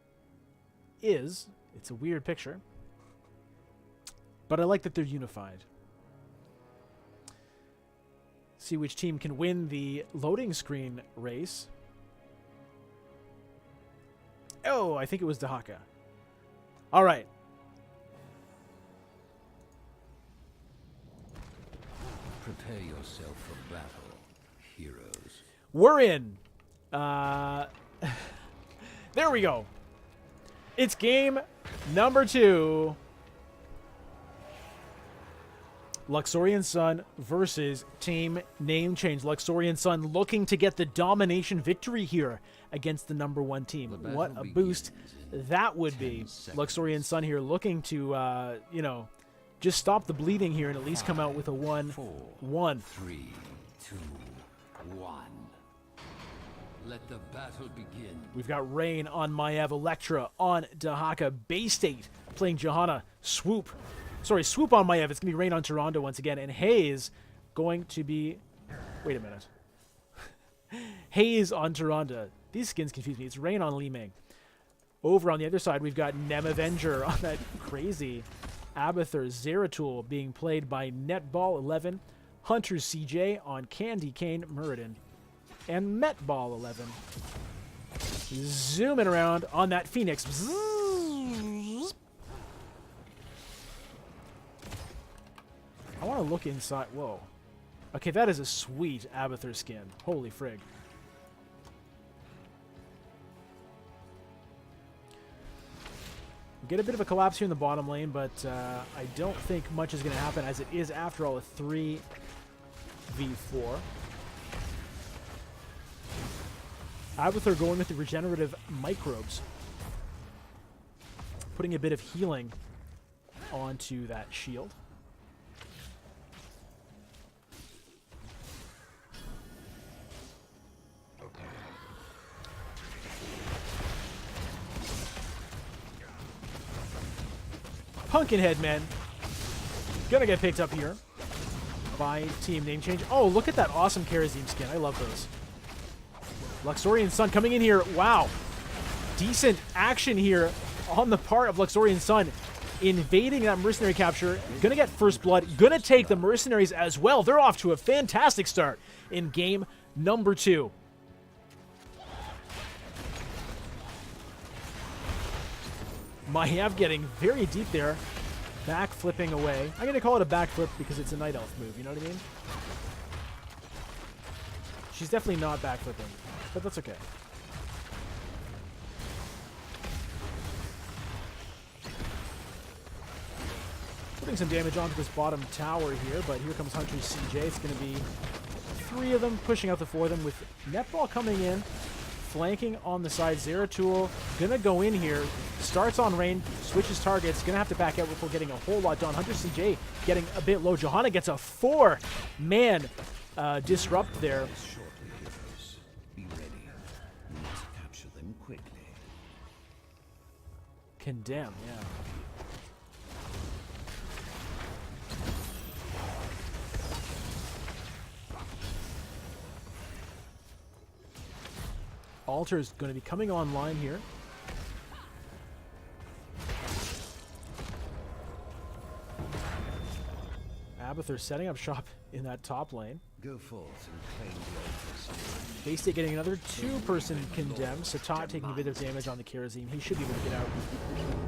is. It's a weird picture. But I like that they're unified. See which team can win the loading screen race. Oh, I think it was Dahaka. All right. Prepare yourself for battle, heroes. We're in. There we go. It's game number 2. Luxorian Sun versus Team Name Change. Luxorian Sun looking to get the domination victory here against the number 1 team. What a boost that would be. Luxorian Sun here looking to, you know, just stop the bleeding here and at least come out with a 1-1. 3, 2, 1. Let the battle begin. We've got Rain on Maiev, Electra on Dahaka, Bay State playing Johanna, Swoop on Maiev. It's going to be Rain on Toronto once again, and Hayes going to be... Wait a minute. Hayes on Toronto. These skins confuse me. It's Rain on Li Ming. Over on the other side, we've got Nem Avenger on that crazy Abathur Zeratul being played by Netball 11, Hunter CJ on Candy Cane Muradin, and Metball 11. Zooming around on that Phoenix. Bzzz. I want to look inside. Whoa. Okay, that is a sweet Abathur skin. Holy frig. We get a bit of a collapse here in the bottom lane, but I don't think much is going to happen as it is, after all, a 3v4. Abathur going with the regenerative microbes. Putting a bit of healing onto that shield. Pumpkinhead Man gonna get picked up here by Team Name Change. Oh, look at that awesome Karazim skin. I love those. Luxorian Sun coming in here. Wow. Decent action here on the part of Luxorian Sun. Invading that mercenary capture. Gonna get first blood. Gonna take the mercenaries as well. They're off to a fantastic start in game number 2. Maiev getting very deep there. Back flipping away. I'm going to call it a backflip because it's a Night Elf move, you know what I mean? She's definitely not backflipping, but that's okay. Putting some damage onto this bottom tower here, but here comes Hunter CJ. It's going to be 3 of them pushing out the 4 of them with Netball coming in. Flanking on the side. Zeratul gonna go in here. Starts on Rain. Switches targets. Gonna have to back out before getting a whole lot done. Hunter CJ getting a bit low. Johanna gets a 4-man disrupt there. Be ready. Let's capture them quickly. Condemn, yeah. Altar is going to be coming online here. Abathur setting up shop in that top lane. Go forth and claim the altar. Bay State getting another 2-person condemn. Satat taking a bit of damage on the Karazim. He should be able to get out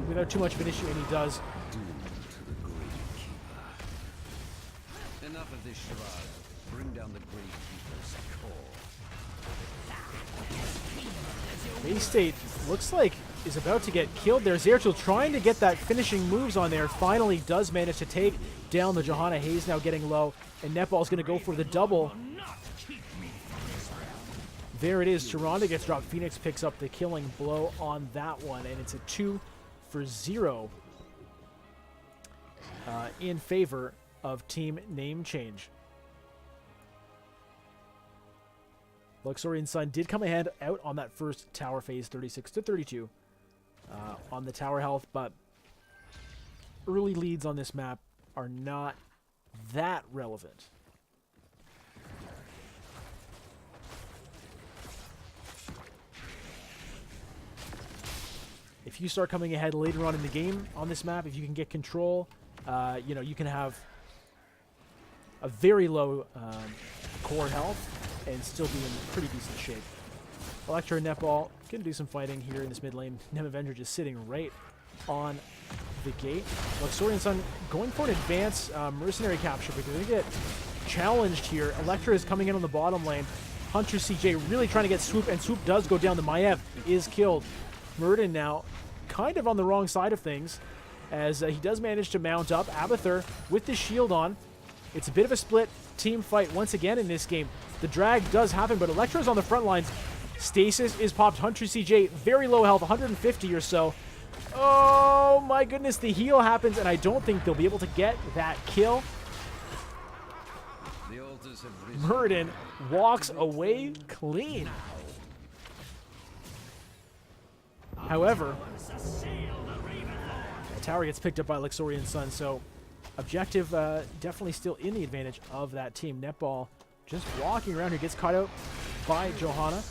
without too much of an issue, and he does. Doomed to the Gravekeeper. Enough of this charade. Bring down the Gravekeeper's core. Bay State looks like is about to get killed there. Zeratul trying to get that finishing moves on there. Finally does manage to take down the Johanna. Hayes now getting low, and Netball's going to go for the double. There it is. Tyrande gets dropped. Phoenix picks up the killing blow on that one, and it's a 2-0 in favor of Team Name Change. Luxorian Sun did come ahead out on that first tower phase, 36-32 on the tower health, but early leads on this map are not that relevant. If you start coming ahead later on in the game on this map, if you can get control, you know, you can have a very low core health and still be in pretty decent shape. Electra and Netball can do some fighting here in this mid lane. Nem Avenger just sitting right on the gate. Luxorian Sun going for an advanced mercenary capture, but they're going to get challenged here. Electra is coming in on the bottom lane. Hunter CJ really trying to get Swoop, and Swoop does go down. The Maiev is killed. Murden now kind of on the wrong side of things, as he does manage to mount up. Abathur with the shield on. It's a bit of a split team fight once again in this game. The drag does happen, but Electra's on the front lines. Stasis is popped. Hunter CJ, very low health, 150 or so. Oh my goodness, the heal happens, and I don't think they'll be able to get that kill. Murden walks away clean. However, the tower gets picked up by Luxorian Sun, so objective definitely still in the advantage of that team. Netball just walking around here, gets caught out by Johanna.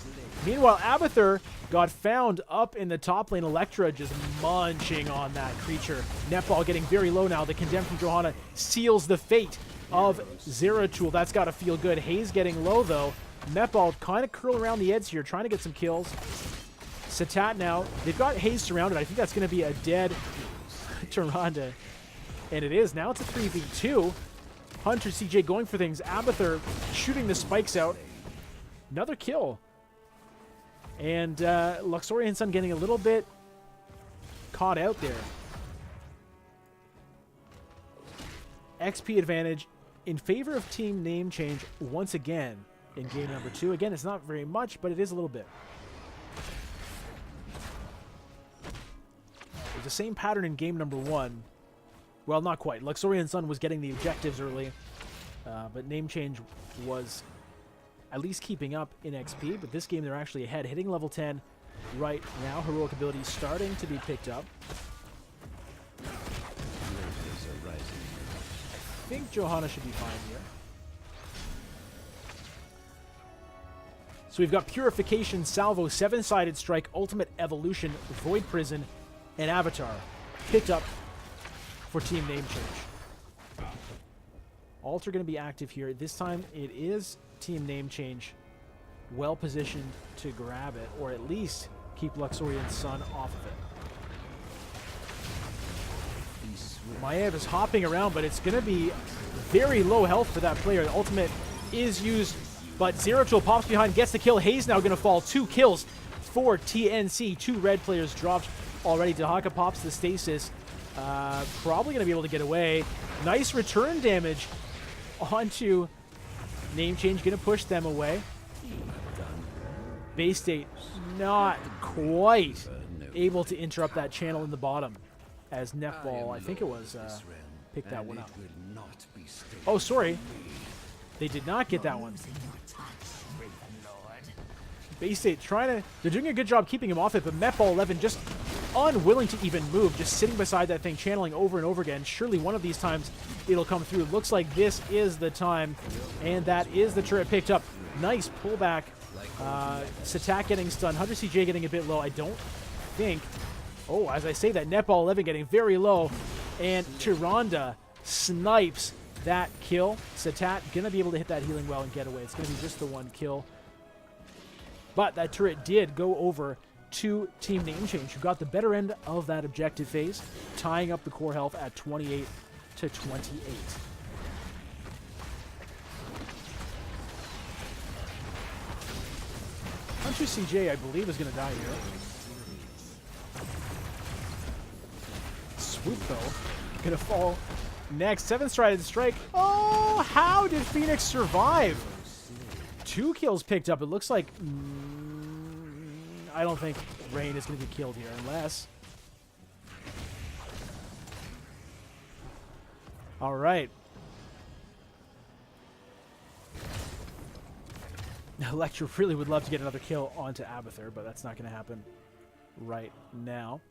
Meanwhile, Abathur got found up in the top lane. Electra just munching on that creature. Netball getting very low now. The condemn from Johanna seals the fate of Zeratul. That's got to feel good. Hayes getting low, though. Netball kind of curl around the edge here, trying to get some kills. Satat now, they've got Hayes surrounded. I think that's going to be a dead Tyrande. And it is. Now it's a 3v2. Hunter CJ going for things. Abathur shooting the spikes out. Another kill. And Luxorian Sun getting a little bit caught out there. XP advantage in favor of Team Name Change once again in game number 2. Again, it's not very much, but it is a little bit. It's the same pattern in game number 1. Well, not quite. Luxorian Sun was getting the objectives early, but Name Change was at least keeping up in XP, but this game they're actually ahead, hitting level 10 right now. Heroic abilities starting to be picked up. I think Johanna should be fine here. So we've got Purification, Salvo, 7-sided Strike, Ultimate Evolution, Void Prison, and Avatar picked up for Team Name Change. Alter going to be active here. This time it is Team Name Change well positioned to grab it, or at least keep Luxorian Sun off of it. Maiev is hopping around, but it's going to be very low health for that player. The ultimate is used, but Zeratul pops behind, gets the kill. Hayes now going to fall. 2 kills for TNC. 2 red players dropped already. Dahaka pops the stasis. Probably going to be able to get away. Nice return damage onto Name Change, going to push them away. Bay State not quite able to interrupt that channel in the bottom as Netball, I think it was, picked that one up. Oh, sorry. They did not get that one. Bay State trying to... They're doing a good job keeping him off it, but Netball 11 just unwilling to even move, just sitting beside that thing, channeling over and over again. Surely one of these times it'll come through. Looks like this is the time, and that is the turret picked up. Nice pullback. Satak getting stunned. Hunter CJ getting a bit low. I don't think... Oh, as I say that, Netball 11 getting very low, and Tyrande snipes that kill. Satat going to be able to hit that healing well and get away. It's going to be just the one kill. But that turret did go over to Team Name Change, who got the better end of that objective phase, tying up the core health at 28-28. Hunter CJ, I believe, is going to die here. Swoop, though, going to fall next. 7-sided strike. Oh, how did Phoenix survive? 2 kills picked up. It looks like... I don't think Rain is going to be killed here, unless... All right. Electra really would love to get another kill onto Abathur, but that's not going to happen right now.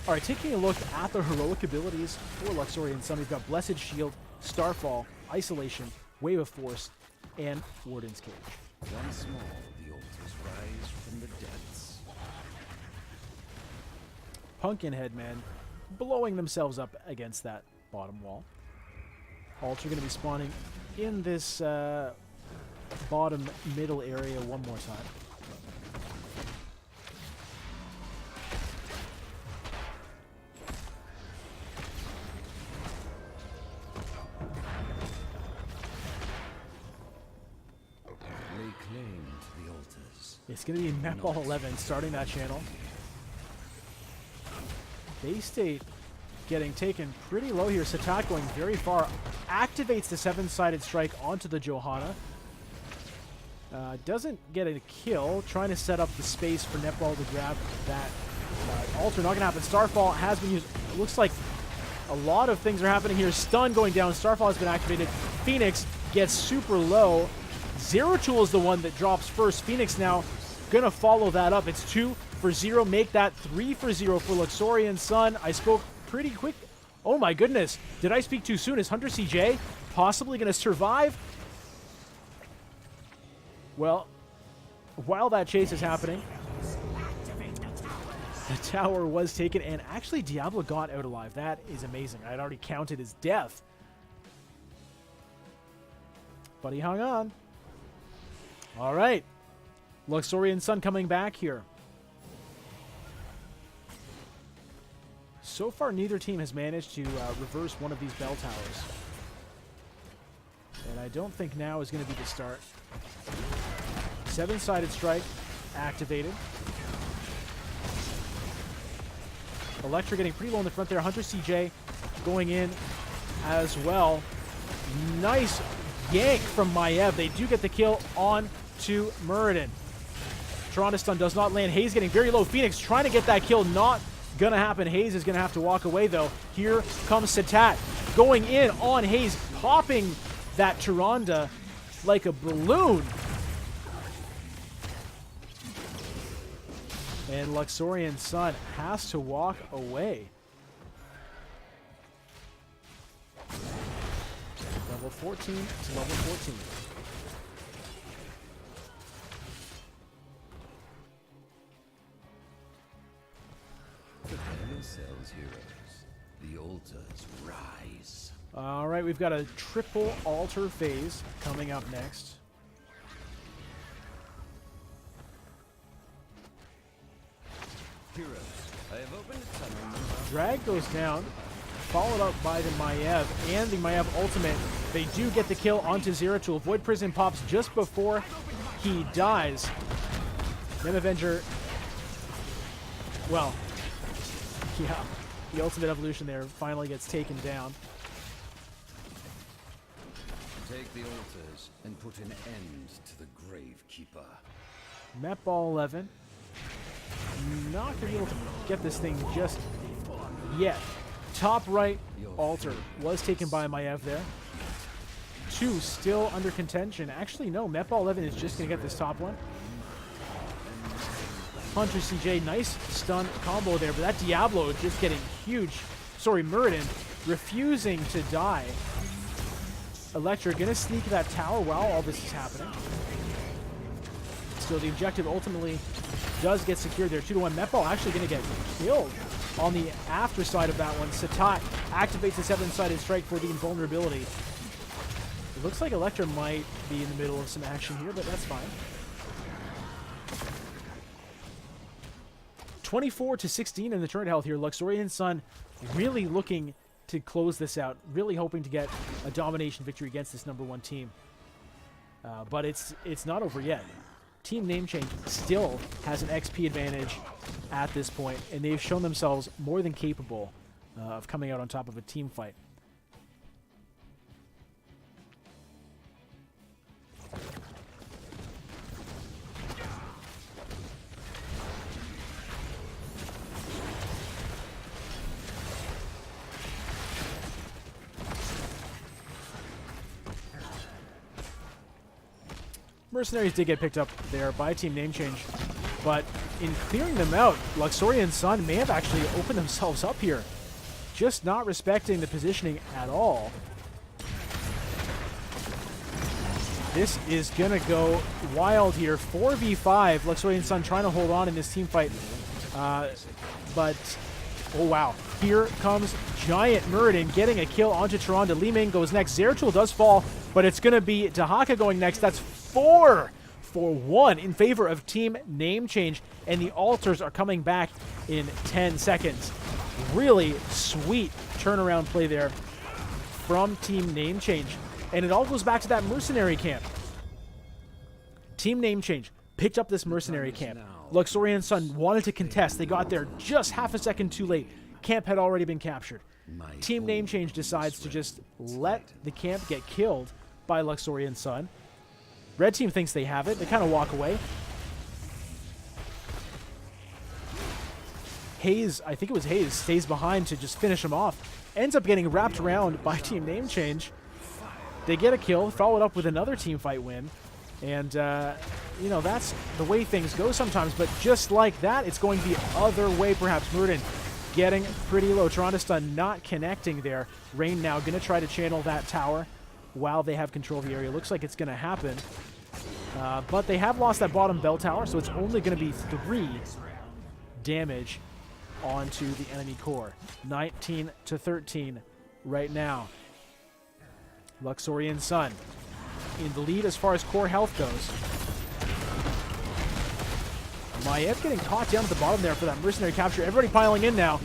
All right, taking a look at the heroic abilities for Luxorian Sun, we've got Blessed Shield, Starfall, Isolation, Wave of Force, and Warden's Cage. Once more, the altars rise from the depths. Pumpkin Headman blowing themselves up against that bottom wall. Altar going to be spawning in this bottom middle area one more time. Lay claim to the altars. It's going to be Netball 11 starting that channel. Bay State getting taken pretty low here. Satat going very far. Activates the 7-sided strike onto the Johanna. Doesn't get a kill. Trying to set up the space for Netball to grab that altar. Not going to happen. Starfall has been used. It looks like a lot of things are happening here. Stun going down. Starfall has been activated. Phoenix gets super low. Zero Tool is the one that drops first. Phoenix now going to follow that up. It's 2 for 0. Make that 3 for 0 for Luxorian Sun. I spoke pretty quick. Oh my goodness. Did I speak too soon? Is Hunter CJ possibly going to survive? Well, while that chase is happening, the tower was taken, and actually Diablo got out alive. That is amazing. I'd already counted his death. But he hung on. All right. Luxorian Sun coming back here. So far, neither team has managed to reverse one of these bell towers. And I don't think now is going to be the start. 7-sided strike activated. Electra getting pretty low in the front there. Hunter CJ going in as well. Nice yank from Maiev. They do get the kill on to Muradin. Toronto stun does not land. Hayes getting very low. Phoenix trying to get that kill. Not gonna happen. Hayes is gonna have to walk away though. Here comes Satat going in on Hayes, popping that Tyrande like a balloon. And Luxorian Sun has to walk away. Level 14 to level 14. Prepare yourselves, heroes. The altars rise. All right, we've got a triple altar phase coming up next. Heroes, I have opened a tunnel. Drag goes down, followed up by the Maiev and the Maiev ultimate. They do get the kill onto Zero Tool. Void Prison pops just before he dies. Nem Avenger, well, yeah, the ultimate evolution there finally gets taken down. Take the altars and put an end to the Gravekeeper. Metball 11. Not going to be able to get this thing just yet. Top right altar was taken by Maiev there. 2 still under contention. Actually, no, Metball 11 is just going to get this top one. Hunter CJ, nice stun combo there, but that Diablo is just getting huge. Sorry, Muradin refusing to die. Electra going to sneak that tower while all this is happening. So the objective ultimately does get secured there. 2-1. Metball actually going to get killed on the after side of that one. Satat activates the 7-sided strike for the invulnerability. It looks like Electra might be in the middle of some action here, but that's fine. 24-16 in the turret health here. Luxorian Sun really looking to close this out. Really hoping to get a domination victory against this #1 team. But it's not over yet. Team Name Change still has an XP advantage at this point, and they've shown themselves more than capable of coming out on top of a team fight. Mercenaries did get picked up there by Team Name Change, but in clearing them out, Luxorian Sun may have actually opened themselves up here. Just not respecting the positioning at all. This is going to go wild here. 4v5. Luxorian Sun trying to hold on in this team fight. But, oh wow. Here comes Giant Muradin getting a kill onto Tyrande. Li Ming goes next. Zeratul does fall, but it's going to be Dahaka going next. That's 4 for 1 in favor of Team Name Change, and the altars are coming back in 10 seconds. Really sweet turnaround play there from Team Name Change. And it all goes back to that mercenary camp. Team Name Change picked up this mercenary camp. Luxorian Sun wanted to contest. They got there just half a second too late. Camp had already been captured. Team Name Change decides to just let the camp get killed by Luxorian Sun. Red team thinks they have it. They kind of walk away. Hayes, I think it was Hayes, stays behind to just finish him off. Ends up getting wrapped around by Team Name Change. They get a kill, followed up with another team fight win. And, you know, that's the way things go sometimes. But just like that, it's going the other way perhaps. Muradin getting pretty low. Tyrande stun not connecting there. Rain now going to try to channel that tower while they have control of the area. Looks like it's going to happen. But they have lost that bottom bell tower, so it's only going to be 3 damage onto the enemy core. 19 to 13 right now. Luxorian Sun in the lead as far as core health goes. Maiev getting caught down at the bottom there for that mercenary capture. Everybody piling in now.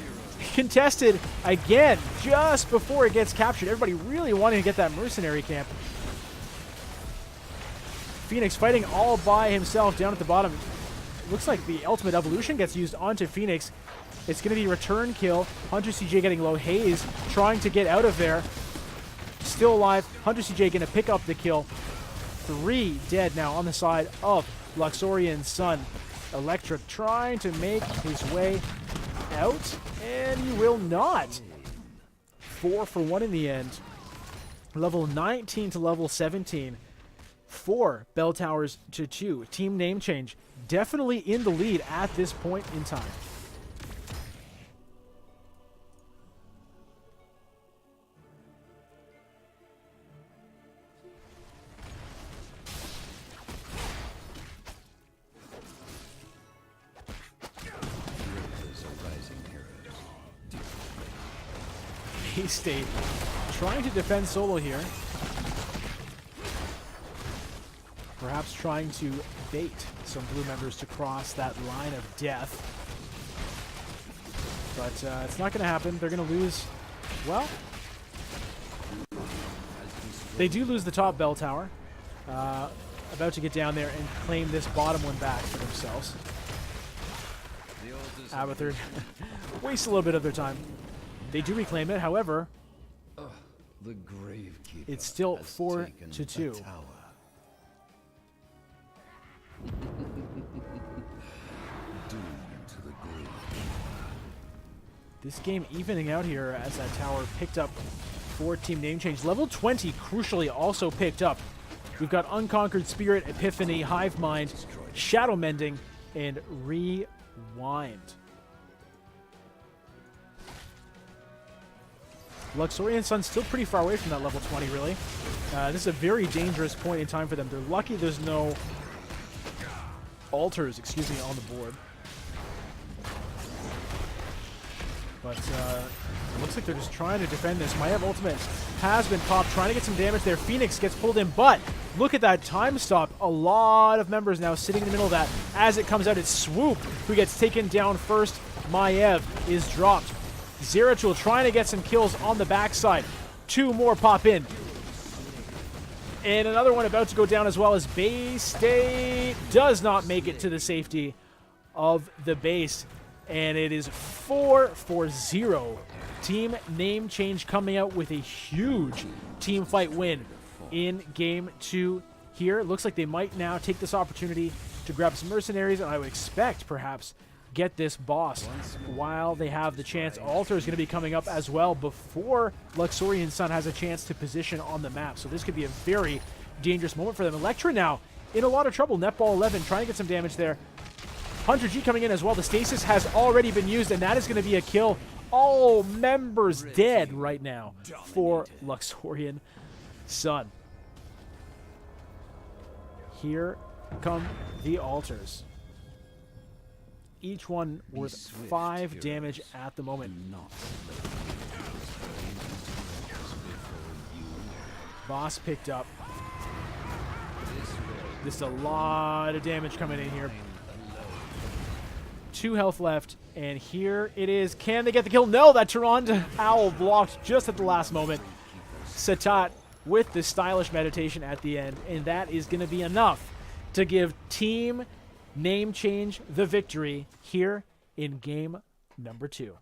Contested again just before it gets captured. Everybody really wanting to get that mercenary camp. Phoenix fighting all by himself down at the bottom. Looks like the ultimate evolution gets used onto Phoenix. It's going to be a return kill. Hunter CJ getting low. Hayes trying to get out of there. Still alive. Hunter CJ going to pick up the kill. 3 dead now on the side of Luxorian Sun. Electric trying to make his way out, and he will not. 4 for 1 in the end. Level 19 to level 17. 4 bell towers to 2. Team Name Change definitely in the lead at this point in time. State trying to defend solo here. Perhaps trying to bait some blue members to cross that line of death. But it's not going to happen. They're going to lose. Well, they do lose the top bell tower. About to get down there and claim this bottom one back for themselves. Abathur wastes a little bit of their time. They do reclaim it, however, the Gravekeeper it's still 4 to 2. This game evening out here as that tower picked up for Team Name Change. Level 20 crucially also picked up. We've got Unconquered Spirit, Epiphany, Hive Mind, Shadow Mending, and Rewind. Luxorian Sun's still pretty far away from that level 20, really. This is a very dangerous point in time for them. They're lucky there's no altars, excuse me, on the board. But it looks like they're just trying to defend this. Maiev ultimate has been popped, trying to get some damage there. Phoenix gets pulled in, but look at that time stop. A lot of members now sitting in the middle of that. As it comes out, it's Swoop who gets taken down first. Maiev is dropped. Zeratul trying to get some kills on the backside. 2 more pop in. And another one about to go down as well as Bay State does not make it to the safety of the base. And it is 4-0. Team Name Change coming out with a huge team fight win in Game 2 here. Looks like they might now take this opportunity to grab some mercenaries, and I would expect perhaps get this boss while they have the chance. Altar is going to be coming up as well before Luxorian Sun has a chance to position on the map. So this could be a very dangerous moment for them. Electra now in a lot of trouble. Netball 11 trying to get some damage there. 100G coming in as well. The stasis has already been used, and that is going to be a kill. All members dead right now for Luxorian Sun. Here come the altars. Each one worth 5 damage at the moment. Boss picked up. Just a lot of damage coming in here. 2 health left, and here it is. Can they get the kill? No, that Tyrande Owl blocked just at the last moment. Satat with the stylish meditation at the end, and that is going to be enough to give Team Name Change the victory here in game number 2.